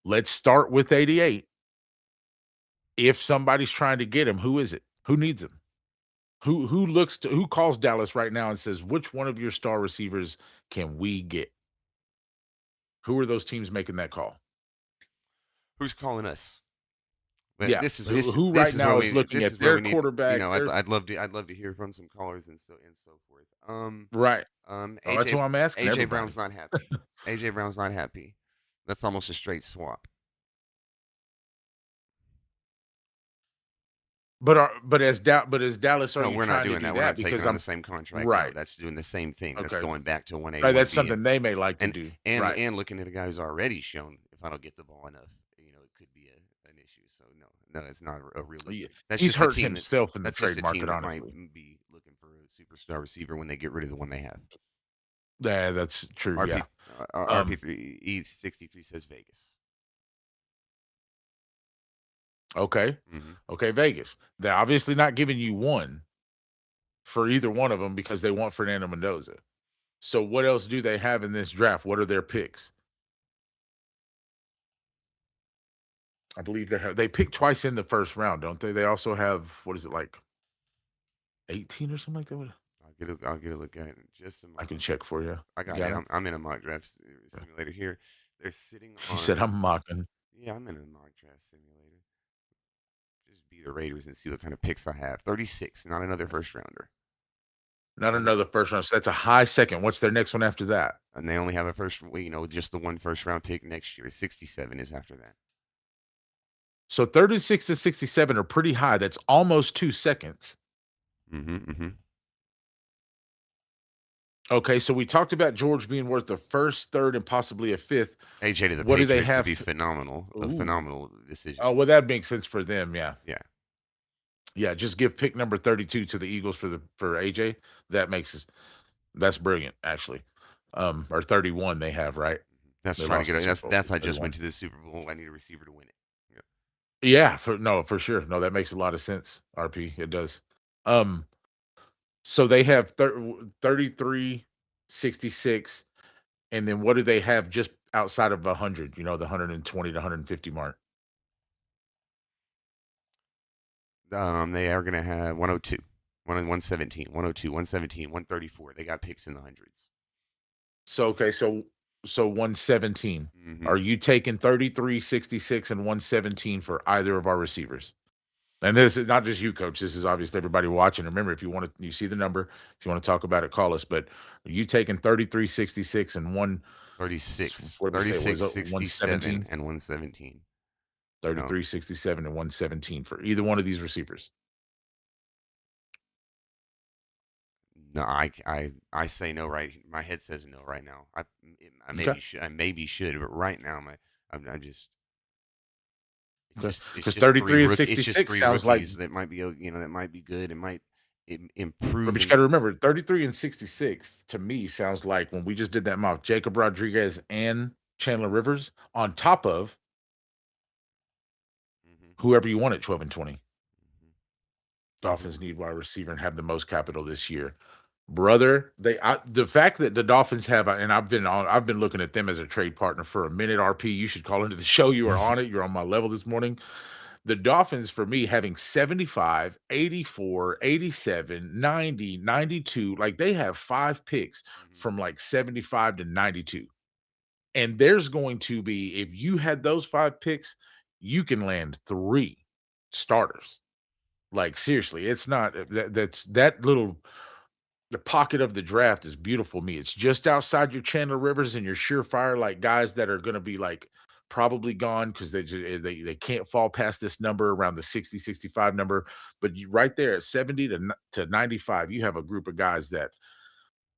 let's start with 88. If somebody's trying to get him, who is it? Who needs him? Who calls Dallas right now and says, which one of your star receivers can we get? Who are those teams making that call? Who's calling us? But Yeah. Who right now is looking this at is where their we need. quarterback, their I'd love to hear from some callers and so forth. right. Oh, that's AJ who I'm asking AJ Brown's everybody. not happy. AJ Brown's not happy. That's almost a straight swap. But as Dallas, are No, you we're not trying to doing do that. We're not that? taking Because on the I'm same contract. No, right. that's doing the same thing. That's Okay. going back to 1A, Right. That's 1B, something they may like to and do. and Right. and looking at a guy who's already shown if I don't get the ball enough, it could be an issue. So no, it's not a real issue. Yeah. That's He's just a hurt team himself in the that's just trade a team market, that might honestly. be looking for a superstar receiver when they get rid of the one they have. Yeah, that's true. RP Yeah. RP3 E63 says Vegas. Okay. Mm-hmm. Okay, Vegas. They're obviously not giving you one for either one of them because they want Fernando Mendoza. So what else do they have in this draft? What are their picks? I believe they pick twice in the first round, don't they? They also have what is it like 18 or something like that? I'll get a look at it in just a I can moment. check for you. I You got got it. it? I'm in a mock draft Yeah. simulator here. They're sitting He said on. I'm mocking. Yeah, I'm in a mock draft simulator. Just be the Raiders and see what kind of picks I have. 36, not another first rounder. Not another first round. So that's a high second. What's their next one after that? And they only have a first, just the one first round pick next year. 67 is after that. So 36 to 67 are pretty high. That's almost 2 seconds. Mm-hmm. Okay, so we talked about George being worth the first, third, and possibly a fifth. AJ to the What do they Patriots would have be to? phenomenal. A Ooh. phenomenal decision. Oh, well, that makes sense for them. Yeah. Yeah. Yeah. Just give pick number 32 to the Eagles for AJ. That's brilliant, actually. Or 31 they have, right? That's They trying to lost get the it. Super Bowl That's for I just 31. went to the Super Bowl. I need a receiver to win it. Yeah. Yeah, for sure. No, that makes a lot of sense, RP. It does. Um, so they have 33, 66, and then what do they have just outside of 100, the 120 to 150 mark? They are gonna have 102, 117, 102, 117, 134. They got picks in the hundreds. So okay, so 117. Mm-hmm. Are you taking 33, 66, and 117 for either of our receivers? And this is not just you, coach. This is obviously everybody watching. Remember, if you see the number, if you want to talk about it, call us. But are you taking 33, 66, and 36, what did we say? Was 36, it 67, 117? and 117. 33, 67, and 117 for either one of these receivers. No, I say no. Right, my head says no right now. I Okay. maybe should, but right now I'm just Okay. it's Because just three 33 and rook. It's just 66 three sounds like, rookies that might be that might be good. It might but improve you got to and remember 33 and 66 to me sounds like when we just did that mock, Jacob Rodriguez and Chandler Rivers on top of mm-hmm, whoever you want at 12 and 20. mm-hmm. Dolphins need wide receiver and have the most capital this year. Brother, the fact that the Dolphins have, and I've been looking at them as a trade partner for a minute. RP, you should call into the show. You are on it. You're on my level this morning. The Dolphins, for me, having 75, 84, 87, 90, 92, like they have 5 picks Mm-hmm. from like 75 to 92. And there's going to be, if you had those 5 picks, you can land 3 starters. Like seriously, it's not that's that little the pocket of the draft is beautiful to me. It's just outside your Chandler Rivers and your surefire, like guys that are going to be like probably gone because they can't fall past this number around the 60 65 number. But you right there at 70 to 95, you have a group of guys that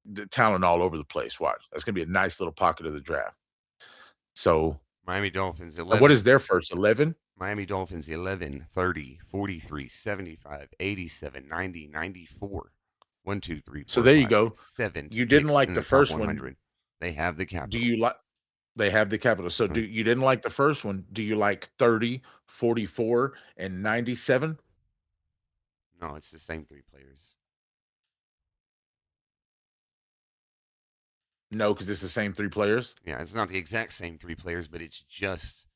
the talent all over the place. Watch, that's going to be a nice little pocket of the draft. So, Miami Dolphins and what is 11. their first 11? Miami Dolphins 11, 30, 43, 75, 87, 90, 94. 1, 2, 3, So 4, there you 5, go. 6, 7 You didn't picks like in the the top first one. 100. They have the Do capital. you like? They have the capital. So Mhm. you didn't like the first one. Do you like 30, 44, and 97? No, it's the same 3 players. No, because it's the same 3 players. Yeah, it's not the exact same 3 players, but it's just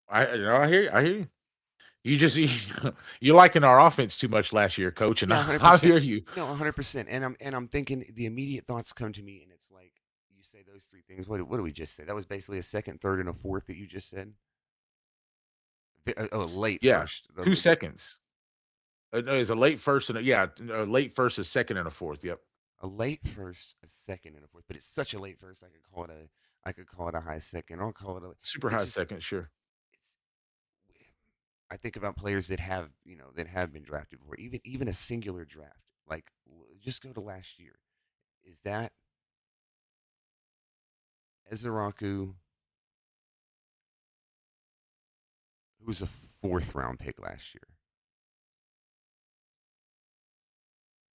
I hear you. I hear you. You just you liking our offense too much last year, coach, and yeah, I 100%. hear you. No, 100%. And I'm thinking the immediate thoughts come to me, and it's like you say those 3 things. What do we just say? That was basically a second, third, and a fourth that you just said. Oh, late Yeah, first. 2 seconds. No, it's a late first and a late first, a second, and a fourth. Yep, A late first, a second, and a fourth. But it's such a late first. I could call it a high second. I'll call it a. super It's high just second, sure. it's. I think about players that have that have been drafted before. Even a singular draft. Like just go to last year. Is that Ezeraku, who was a fourth round pick last year?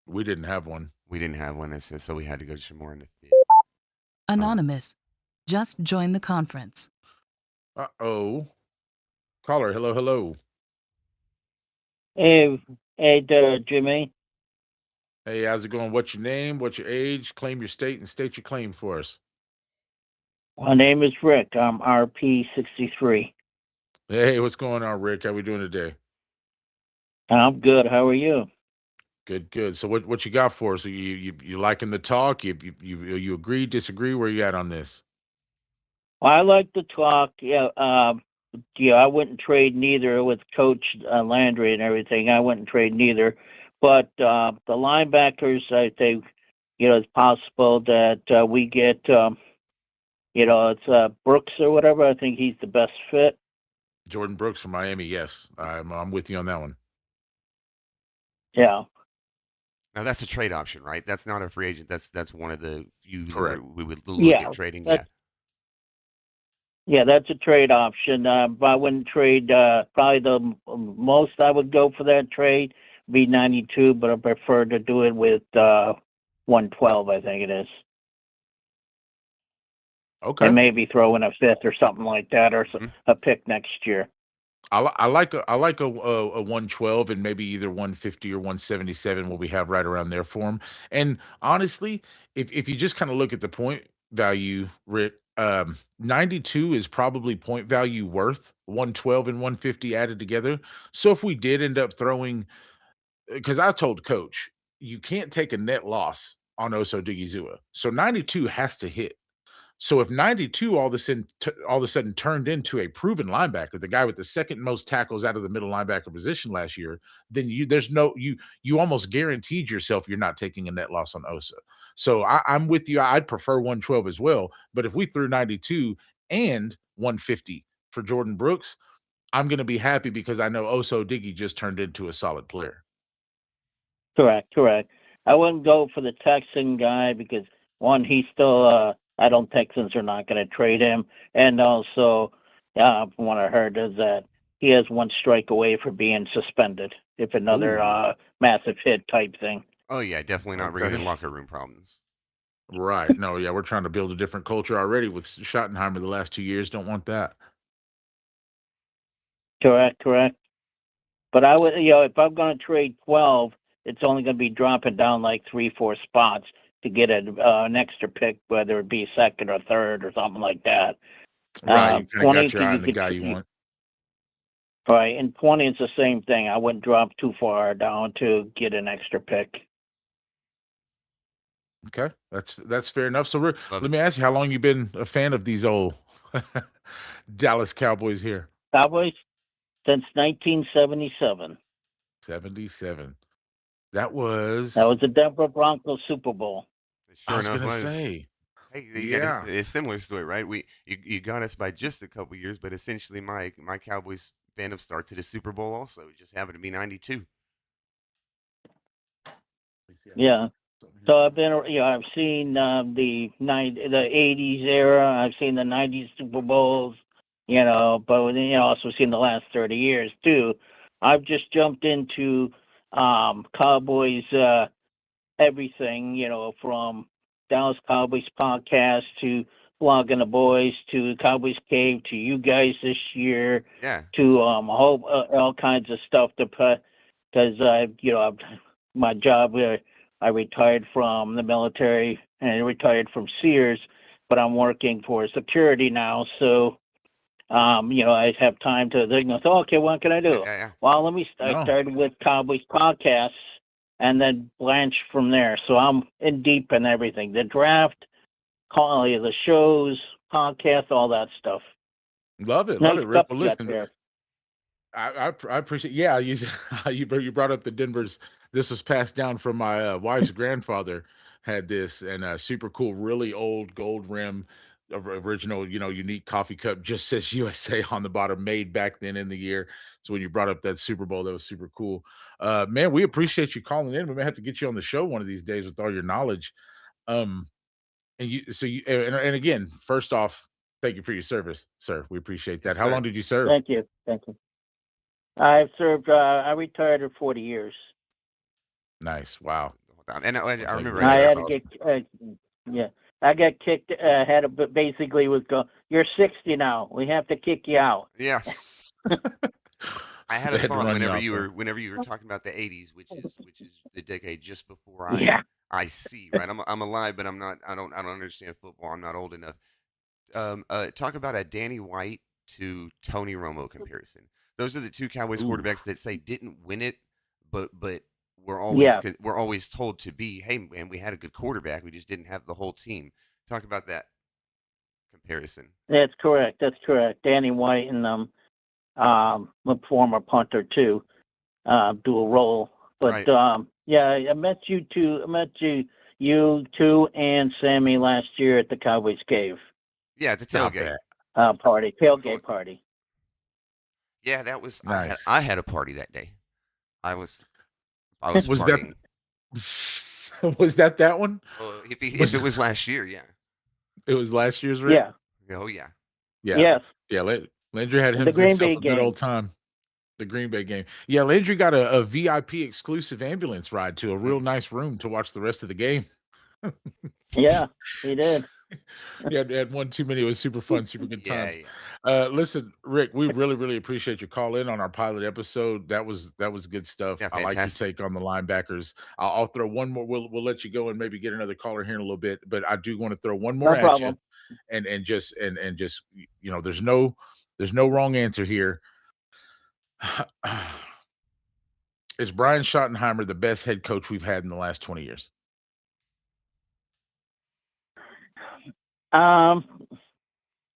We didn't have one. We didn't have one, so we had to go to more in the fifth. Anonymous. Just join the conference. Oh, caller, hello, hello. Hey, Jimmy. Hey, how's it going? What's your name? What's your age? Claim your state and state your claim for us. My name is Rick. I'm RP63. Hey, what's going on, Rick? How we doing today? I'm good. How are you? Good, good. So what you got for us? You liking the talk? You agree, disagree? Where you at on this? Well, I like to talk. Yeah. I wouldn't trade neither with Coach Landry and everything. I wouldn't trade neither. But the linebackers, I think, it's possible that we get, it's Brooks or whatever. I think he's the best fit. Jordan Brooks from Miami. Yes, I'm with you on that one. Yeah. Now that's a trade option, right? That's not a free agent. That's one of the few Correct. we would look Yeah. at trading. That's, yeah, that's a trade option. But I wouldn't trade. Probably the most I would go for that trade be 92, but I prefer to do it with 112. I think it is. Okay. And maybe throw in a fifth or something like that, or a pick next year. I like a 112 and maybe either 150 or 177 what we have right around there for him. And honestly, if you just kind of look at the point value, Rick, 92 is probably point value worth 112 and 150 added together. So if we did end up throwing, because I told Coach, you can't take a net loss on Oso Digizua. So 92 has to hit. So if 92 all of a sudden turned into a proven linebacker, the guy with the second most tackles out of the middle linebacker position last year, then you almost guaranteed yourself you're not taking a net loss on Osa. So I'm with you. I'd prefer 112 as well. But if we threw 92 and 150 for Jordan Brooks, I'm going to be happy because I know Oso Diggy just turned into a solid player. Correct. I wouldn't go for the Texan guy because one, he's still. I don't. Texans are not going to trade him, and also, from what I heard is that he has one strike away for being suspended if another massive hit type thing. Oh yeah, definitely not bringing in locker room problems. Right. No, yeah, we're trying to build a different culture already with Schottenheimer the last 2 years. Don't want that. Correct. But I would, if I'm going to trade 12, it's only going to be dropping down like 3-4 spots to get an extra pick, whether it be second or third or something like that. Right, you kind of got your eye on the guy you want. Right, and 20 it's the same thing. I wouldn't drop too far down to get an extra pick. Okay, that's fair enough. So let me ask you, how long you been a fan of these old Dallas Cowboys here? Cowboys since 1977. 77. That was the Denver Broncos Super Bowl. Sure I was going to say. Hey, yeah, a similar story, right? You got us by just a couple years, but essentially my Cowboys fandom starts at a Super Bowl also. It just happened to be 92. Yeah. So I've been, I've seen the 80s era. I've seen the 90s Super Bowls, but also seen the last 30 years too. I've just jumped into Cowboys everything, from Dallas Cowboys podcast to Blogging the Boys to Cowboys Cave to you guys this year. Yeah. To all kinds of stuff to put because my job I retired from the military and I retired from Sears, but I'm working for security now. So, I have time to think, okay, what can I do? Yeah. Well, I started with Cowboys podcasts and then branch from there. So I'm in deep in everything, the draft, the shows, podcasts, all that stuff. Love it, Nice Rick. Well, listen, I appreciate. Yeah, you brought up the Denver's. This was passed down from my wife's grandfather. Had this and super cool, really old gold rim, original, unique coffee cup. Just says USA on the bottom, made back then in the year. So when you brought up that Super Bowl, that was super cool. Man, we appreciate you calling in. We may have to get you on the show one of these days with all your knowledge. And and again, first off, thank you for your service, sir. We appreciate that. Yes, How sir. long did you serve? Thank you. I've served. I retired at 40 years. Nice. Wow. And I remember I had to get. I got kicked. Had to basically was go. You're 60 now. We have to kick you out. Yeah. I had a thought whenever you were talking about the 80s, which is the decade just before I see, right? I'm alive, but I'm not. I don't understand football. I'm not old enough. Talk about a Danny White to Tony Romo comparison. Those are the two Cowboys quarterbacks that say didn't win it, but we're always told to be, hey man, we had a good quarterback, we just didn't have the whole team. Talk about that comparison. That's correct. Danny White and a former punter too, do a role. But Right. yeah, I met you two. I met you two and Sammy last year at the Cowboys Cave Yeah, it's a Not tailgate. bad. party, tailgate party. Yeah, that was Nice. I had a party that day. I was I was Was that partying. was that one? Well, if Was it was last year, yeah. it was last year's, Rick? Yeah. Oh yeah. Yeah. Yes. Yeah, Landry had The Green himself Bay a good game. old time. The Green Bay game. Yeah, Landry got a VIP exclusive ambulance ride to a real nice room to watch the rest of the game. Yeah, he did. Yeah, had one too many. It was super fun, super good Yeah, times. yeah. Listen, Rick, we really, really appreciate your call in on our pilot episode. That was good stuff. Yeah, I like your fantastic. take on the linebackers. I'll throw one more. We'll let you go and maybe get another caller here in a little bit, but I do want to throw one more No at you, problem. and just there's no wrong answer here. Is Brian Schottenheimer the best head coach we've had in the last 20 years? Um,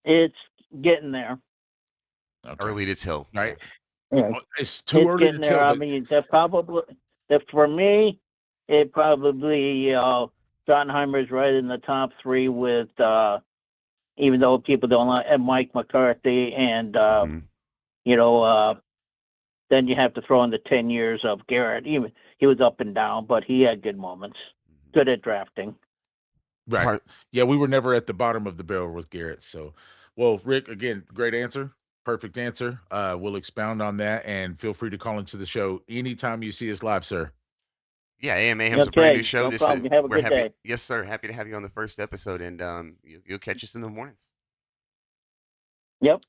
it's getting there. Okay. Early to tell. Right. Yeah, It's too it's early to getting there. tell, I but mean, for me, it probably Schottenheimer's right in the top three with even though people don't like Mike McCarthy and Mhm. you know then you have to throw in the 10 years of Garrett. He was up and down, but he had good moments. Good at drafting. right. Part Yeah, we were never at the bottom of the barrel with Garrett. So, well, Rick, again, great answer. Perfect answer. We'll expound on that and feel free to call into the show anytime you see us live, sir. Yeah, AM Mayhem's a brand new Okay, show. no This is problem. Have a we're good happy. day. Yes, sir. Happy to have you on the first episode, and you'll catch us in the mornings. Yep.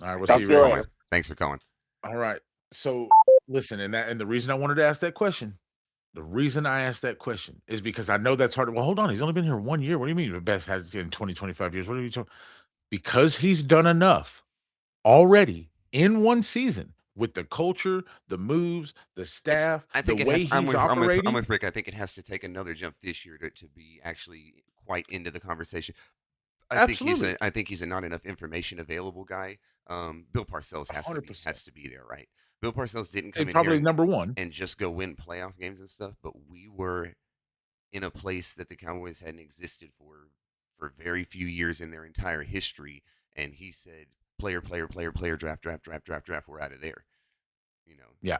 All right, we'll see Talk Thanks you to for you right calling. here. later. Thanks for calling. All right. So, listen, and the reason I wanted to ask that question, the reason I asked that question is because I know that's hard. Well, hold on, he's only been here 1 year. What do you mean the best has in 20, 25 years? What are you talking? Because he's done enough already in one season with the culture, the moves, the It's. staff, I the think it way has. he's I'm operating. with Rick. I think it has to take another jump this year to be actually quite into the conversation. Absolutely. I think he's a not enough information available guy. Bill Parcells has 100%. to be there, right? Bill Parcells didn't come And in here probably number one. and just go win playoff games and stuff, but we were in a place that the Cowboys hadn't existed for very few years in their entire history. And he said, player, draft, draft, draft, draft, draft. We're out of there. You know, Yeah.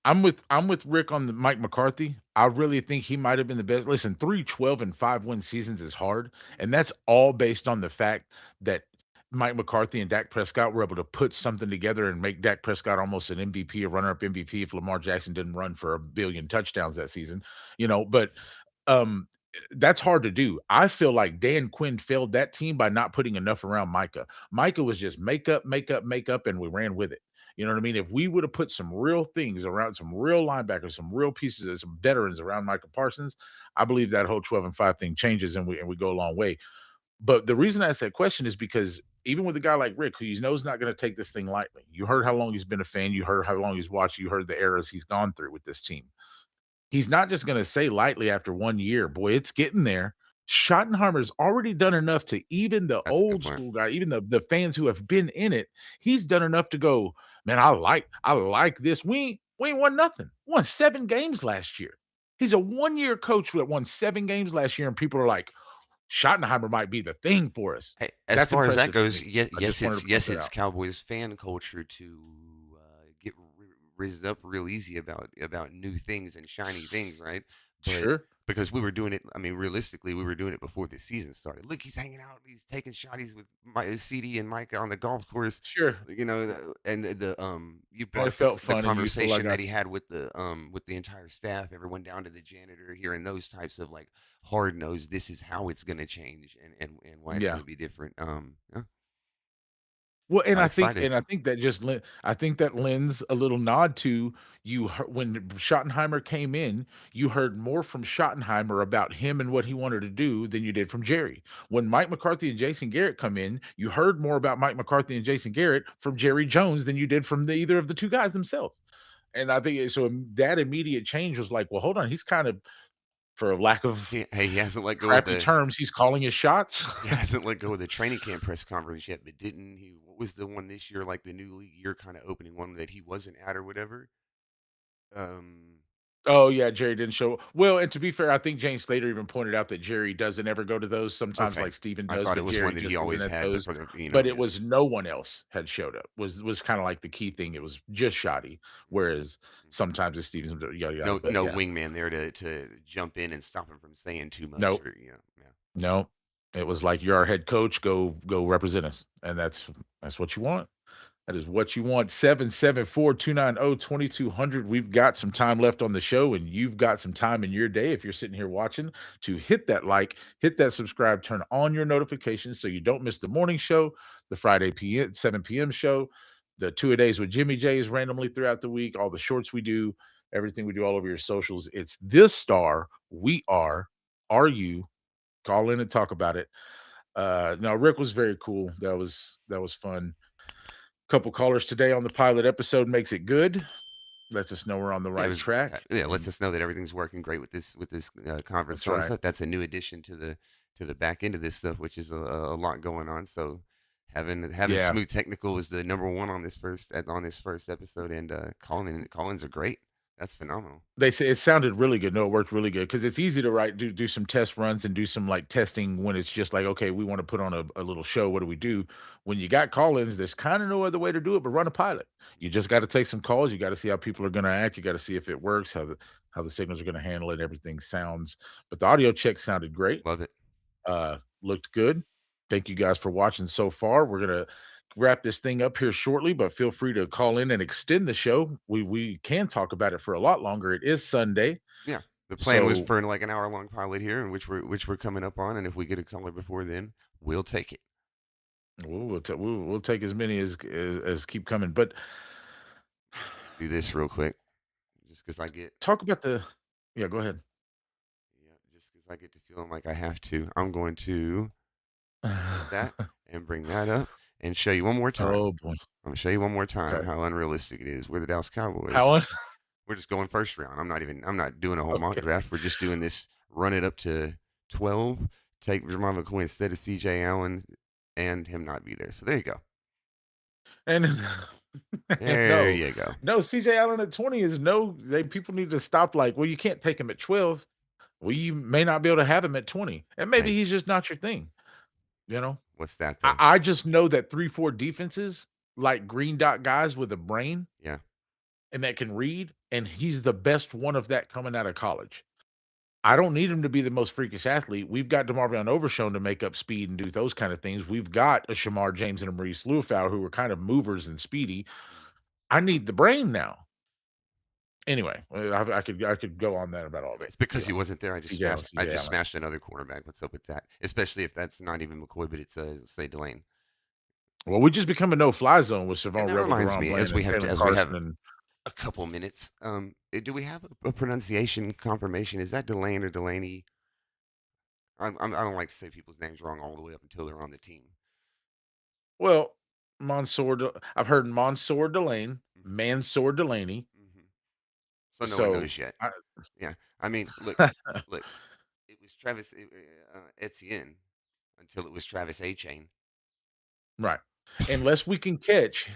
I'm with Rick on the Mike McCarthy. I really think he might have been the best. Listen, 3-12 and 5 win seasons is hard, and that's all based on the fact that Mike McCarthy and Dak Prescott were able to put something together and make Dak Prescott almost an MVP, a runner-up MVP if Lamar Jackson didn't run for a billion touchdowns that season. But um that's hard to do. I feel like Dan Quinn failed that team by not putting enough around Micah. Micah was just make up, make up, make up, and we ran with it. You know what I mean? If we would have put some real things around some real linebackers, some real pieces of some veterans around Michael Parsons, I believe that whole 12-5 thing changes and we go a long way. But the reason I asked that question is because even with a guy like Rick, who you know is not going to take this thing lightly, you heard how long he's been a fan, you heard how long he's watched, you heard the eras he's gone through with this team. He's not just gonna say lightly after 1 year, "Boy, it's getting there." Schottenheimer's already done enough to even the that's a good old point. school guy, even the fans who have been in it, he's done enough to go, "Man, I like this." We ain't won nothing. Won 7 games last year. He's a one-year coach that won 7 games last year, and people are like, "Schottenheimer might be the thing for us." Hey, as That's far as that impressive to goes, me. I just wanted to point yes, that it's out. Cowboys fan culture to get raised up real easy about new things and shiny things, right? But Sure. because we were doing it, I mean, realistically, we were doing it before the season started. Look, he's hanging out, he's taking shotties with my CD and Mike on the golf course. Sure. And the you And it brought felt the fun and youthful, I conversation that got he you. had with the entire staff, everyone down to the janitor, hearing those types of like hard nosed. This is how it's going to change and why it's going Yeah. to be different. Yeah, Well, and I'm I think excited. and I think that just I think that lends a little nod to when Schottenheimer came in, you heard more from Schottenheimer about him and what he wanted to do than you did from Jerry. When Mike McCarthy and Jason Garrett come in, you heard more about Mike McCarthy and Jason Garrett from Jerry Jones than you did from either of the two guys themselves. And I think so that immediate change was like, well, hold on, he's kind of for a lack of He hasn't let go of crappy the terms, he's calling his shots. he hasn't let go of the training camp press conference yet, but didn't he? What was the one this year, like the new league year kind of opening one that he wasn't at or whatever? Um, Oh, yeah, Jerry didn't show well, and to be fair, I think Jane Slater even pointed out that Jerry doesn't ever go to those, sometimes okay. like Steven I does, thought it but was one Jerry that he just isn't always at had, but those. for the But it yes, was no one else had showed up, was kinda like the key thing, it was just Shoddy, whereas sometimes it's Steven's yada, yada, no but no yeah. wingman there to jump in and stop him from saying too much Nope, or yeah. nope. It was like, "You're our head coach, go represent us," and that's what you want. That is what you want. 774-290-2200. We've got some time left on the show, and you've got some time in your day if you're sitting here watching to hit that like, hit that subscribe, turn on your notifications so you don't miss the morning show, the Friday PM, 7 p.m. show, the two a days with Jimmy J's randomly throughout the week, all the shorts we do, everything we do all over your socials. It's this star. We are you? Call in and talk about it. No, Rick was very cool. That was fun. Couple callers today on the pilot episode makes it good. Lets us know we're on the Yeah, it right was track. yeah. Lets And us know that everything's working great with this conference that's call and right. stuff. That's a new addition to the back end of this stuff, which is a lot going on. So having Yeah. smooth technical was the number one on this first episode, and call-ins are great. That's phenomenal. They say it sounded really good. No, it worked really good because it's easy to do some test runs and do some like testing when it's just like, okay, we want to put on a little show. What do we do? When you got call-ins, there's kind of no other way to do it but run a pilot. You just got to take some calls. You got to see how people are going to act. You got to see if it works, how the signals are going to handle it. Everything sounds, but the audio check sounded great. Love it. Looked good. Thank you guys for watching so far. We're gonna wrap this thing up here shortly, but feel free to call in and extend the show. We can talk about it for a lot longer. It is Sunday, Yeah. The plan was so for like an hour long pilot here, and which we're coming up on, and if we get a caller before then, we'll take it. we'll take as many as keep coming. But Do this real quick, just because talk about the yeah. Go ahead. just because I get to feeling like I have to. I'm going to put that and bring that up and show you one more time. Oh boy. I'm gonna show you one more time Okay. how unrealistic it is. We're the Dallas Cowboys. How? We're just going first round. I'm not doing a whole mock Okay. draft. We're just doing this. Run it up to 12. Take Jermon McCoy instead of C.J. Allen, and him not be there. So there you go. And There no, you go. no. CJ Allen at 20 is no. People need to stop. Like, well, you can't take him at 12. Well, you may not be able to have him at 20, and maybe Hey, he's just not your thing. You know, what's that I, though? I just know that 3-4 defenses like green dot guys with a brain Yeah. and that can read, and he's the best one of that coming out of college. I don't need him to be the most freakish athlete. We've got DeMarvion Overshown to make up speed and do those kind of things. We've got a Shamar James and a Maurice Lufau who are kind of movers and speedy. I need the brain now. Anyway, I could go on that about all day. It's because he wasn't there. CJ Allen, I CJ just Allen. smashed another cornerback. What's up with that? Especially if that's not even McCoy, but it's say Delane. Well, we just become a no-fly zone with And Savon that Rebel, reminds Deron me, Bland, and Jalen as we have Carson, and a couple minutes, do we have a pronunciation confirmation? Is that Delane or Delaney? I don't like to say people's names wrong all the way up until they're on the team. well, I've heard Mansour Delane, Hmm. Mansour Delaney. Hmm. So no one So, knows yet. I, Yeah, I mean, look. It was Travis Etienne until it was Travis A. Chain. right. Unless we can catch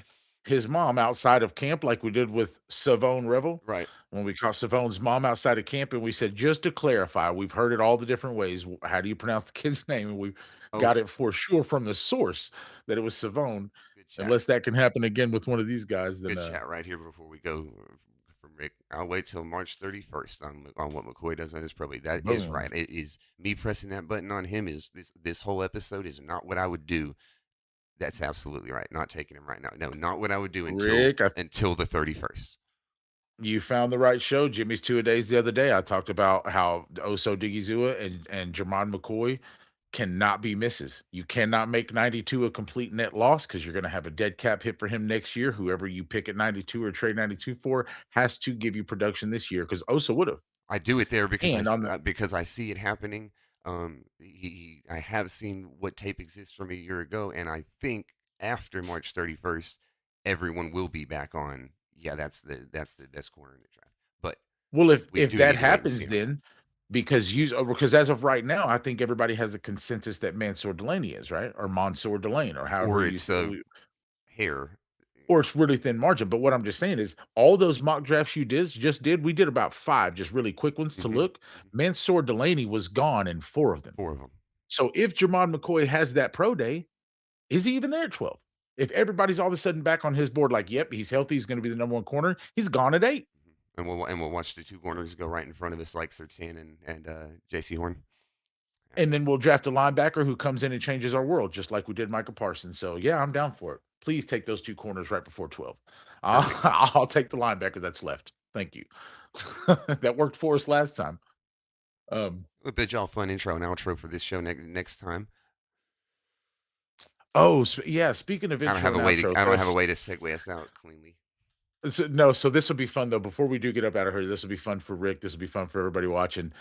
his mom outside of camp, like we did with Savon Rebel, Right. when we caught Savon's mom outside of camp, and we said, just to clarify, we've heard it all the different ways. How do you pronounce the kid's name? And we got Okay. it for sure from the source that it was Savon. Good chat. Unless that can happen again with one of these guys, then Good chat right here before we go from Rick. I'll wait till March 31st on what McCoy does on his probate. That is boom. right. It is me pressing that button on him. Is this whole episode is not what I would do. That's absolutely right. Not taking him right now. No, not what I would do Rick, until the 31st. you found the right show. Jimmy's two-a-days the other day. I talked about how Oso Digizua and Jermon McCoy cannot be misses. You cannot make 92 a complete net loss because you're going to have a dead cap hit for him next year. Whoever you pick at 92 or trade 92 for has to give you production this year because Osa would have. I do it there And on the because I see it happening. I have seen what tape exists from a year ago, and I think after March 31st, everyone will be back on. Yeah, that's the best corner in the draft. But well, if we if do that need to wait and see happens, on that. then because as of right now, I think everybody has a consensus that Mansour Delaney is right, or Mansour Delane, or however Or you it's say, hair. or it's really thin margin. But what I'm just saying is, all those mock drafts you did, we did about 5 just really quick ones to Mm-hmm. look. Mansour Delaney was gone in 4 of them. 4 of them. So if Jermon McCoy has that pro day, is he even there at 12? If everybody's all of a sudden back on his board, like, yep, he's healthy, he's going to be the number 1 corner, he's gone at 8. And we'll watch the 2 corners go right in front of us, like Sertan and J.C. Horn. And then we'll draft a linebacker who comes in and changes our world, just like we did Michael Parsons. So yeah, I'm down for it. Please take those 2 corners right before 12. I'll take the linebacker that's left. Thank you. That worked for us last time. I bet y'all fun intro and outro for this show next time. Oh, yeah. Speaking of I intro don't have and a way outro, to. I don't have a way to segue us out cleanly. So this will be fun though. Before we do get up out of here, this will be fun for Rick. This will be fun for everybody watching.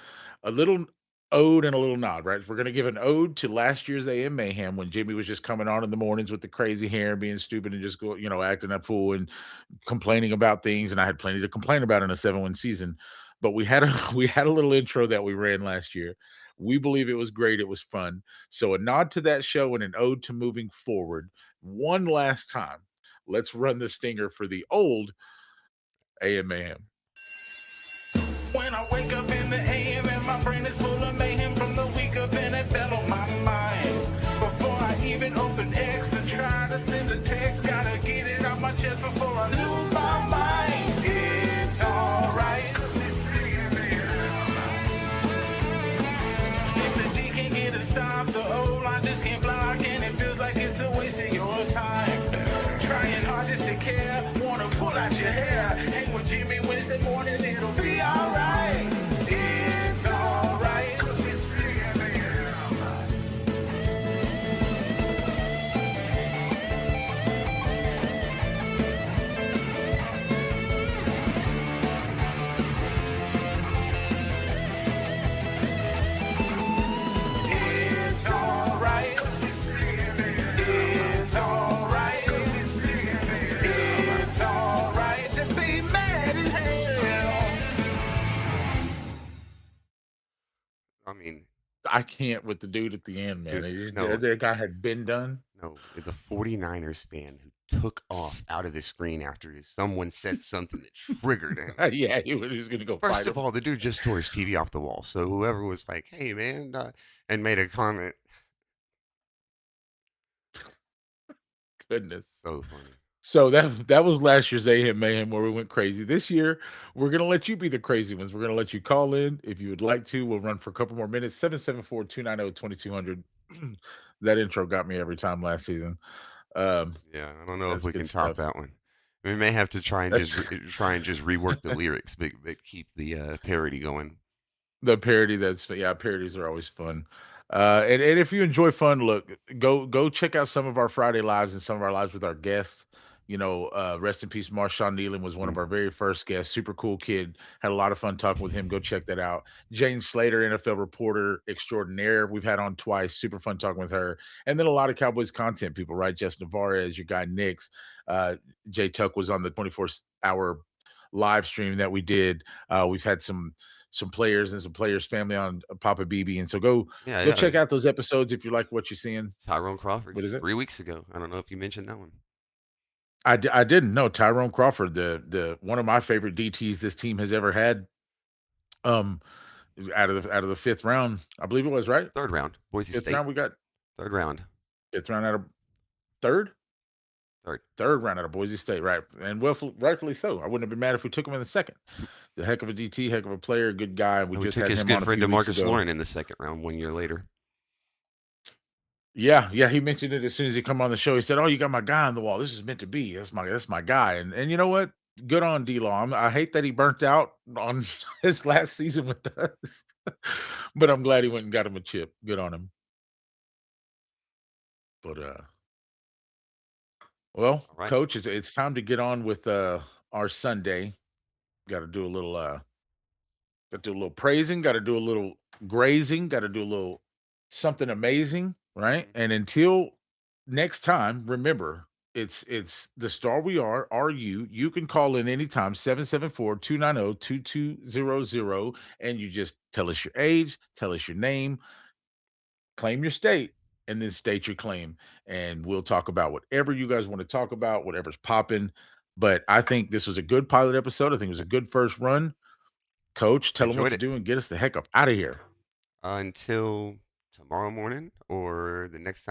A little ode and a little nod, right? We're gonna give an ode to last year's AM Mayhem when Jimmy was just coming on in the mornings with the crazy hair and being stupid and just acting a fool and complaining about things. And I had plenty to complain about in a 7-win season. But we had a we had a little intro that we ran last year. We believe it was great. It was fun. So a nod to that show and an ode to moving forward. One last time. Let's run the stinger for the old AM Mayhem. When I wake up in the AM and my brain is full of mayhem from the week of NFL on my mind. Before I even open X and try to send a text, gotta get it off my chest before I lose my mind. It's alright. If the D can't get a stop, the O line just can't block, and it feels like it's a waste of your time. Trying hard just to care, wanna pull out your hair. Hang with Jimmy Wednesday morning, it'll be alright. It's alright. 'Cause it's the AM. It's alright. 'Cause it's the AM. It's alright. 'Cause it's the AM. It's alright to be mad as hell. I mean, I can't with the dude at the end, man. Dude, no. That guy had been done. no, the 49ers fan who took off out of the screen after someone said something that triggered him. Yeah, he was going to go First fight of him. all, the dude just tore his TV off the wall. So whoever was like, "Hey, man," and made a comment, Goodness. so funny. So that was last year's AM Mayhem where we went crazy. This year, we're going to let you be the crazy ones. We're going to let you call in. If you would like to, we'll run for a couple more minutes. 774-290-2200. That intro got me every time last season. Yeah, I don't know if That's we good can top stuff. that one. We may have to try and That's just rework the lyrics, but keep the parody going. the parody. Parodies are always fun. And if you enjoy fun, look, go check out some of our Friday lives and some of our lives with our guests. Rest in peace, Marshawn Nealon was one of our very first guests. Super cool kid. Had a lot of fun talking with him. Go check that out. Jane Slater, NFL reporter extraordinaire. We've had on twice. Super fun talking with her. And then a lot of Cowboys content people, right? Jess Navarez, your guy Nix. Jay Tuck was on the 24-hour live stream that we did. We've had some players and some players family on Papa BB. And so go check out those episodes if you like what you're seeing. Tyrone Crawford. What is it? 3 weeks ago. I don't know if you mentioned that one. I didn't know Tyrone Crawford, the one of my favorite DTs this team has ever had. Out of the 5th round, I believe it was, right? 3rd round, Boise 5th State. round we got 3rd round. 5th round out of 3rd? 3rd. 3rd round out of Boise State, right? And rightfully so. I wouldn't have been mad if we took him in the 2nd. The heck of a DT, heck of a player, good guy. We just took had his him good on a friend few weeks DeMarcus ago. Lauren in the 2nd round 1 year later. Yeah, he mentioned it as soon as he come on the show. He said, "Oh, you got my guy on the wall. This is meant to be. That's my guy." And you know what? Good on D-Law. I hate that he burnt out on his last season with us, but I'm glad he went and got him a chip. Good on him. But well, right. Coach, it's time to get on with our Sunday. Got to do a little praising. Got to do a little grazing. Got to do a little something amazing. Right. And until next time, remember, It's the star we are you. You can call in anytime, 774-290-2200, and you just tell us your age, tell us your name, claim your state, and then state your claim. And we'll talk about whatever you guys want to talk about, whatever's popping. But I think this was a good pilot episode. I think it was a good first run. Coach, tell them what Enjoyed to it. do and get us the heck up out of here. Until tomorrow morning or the next time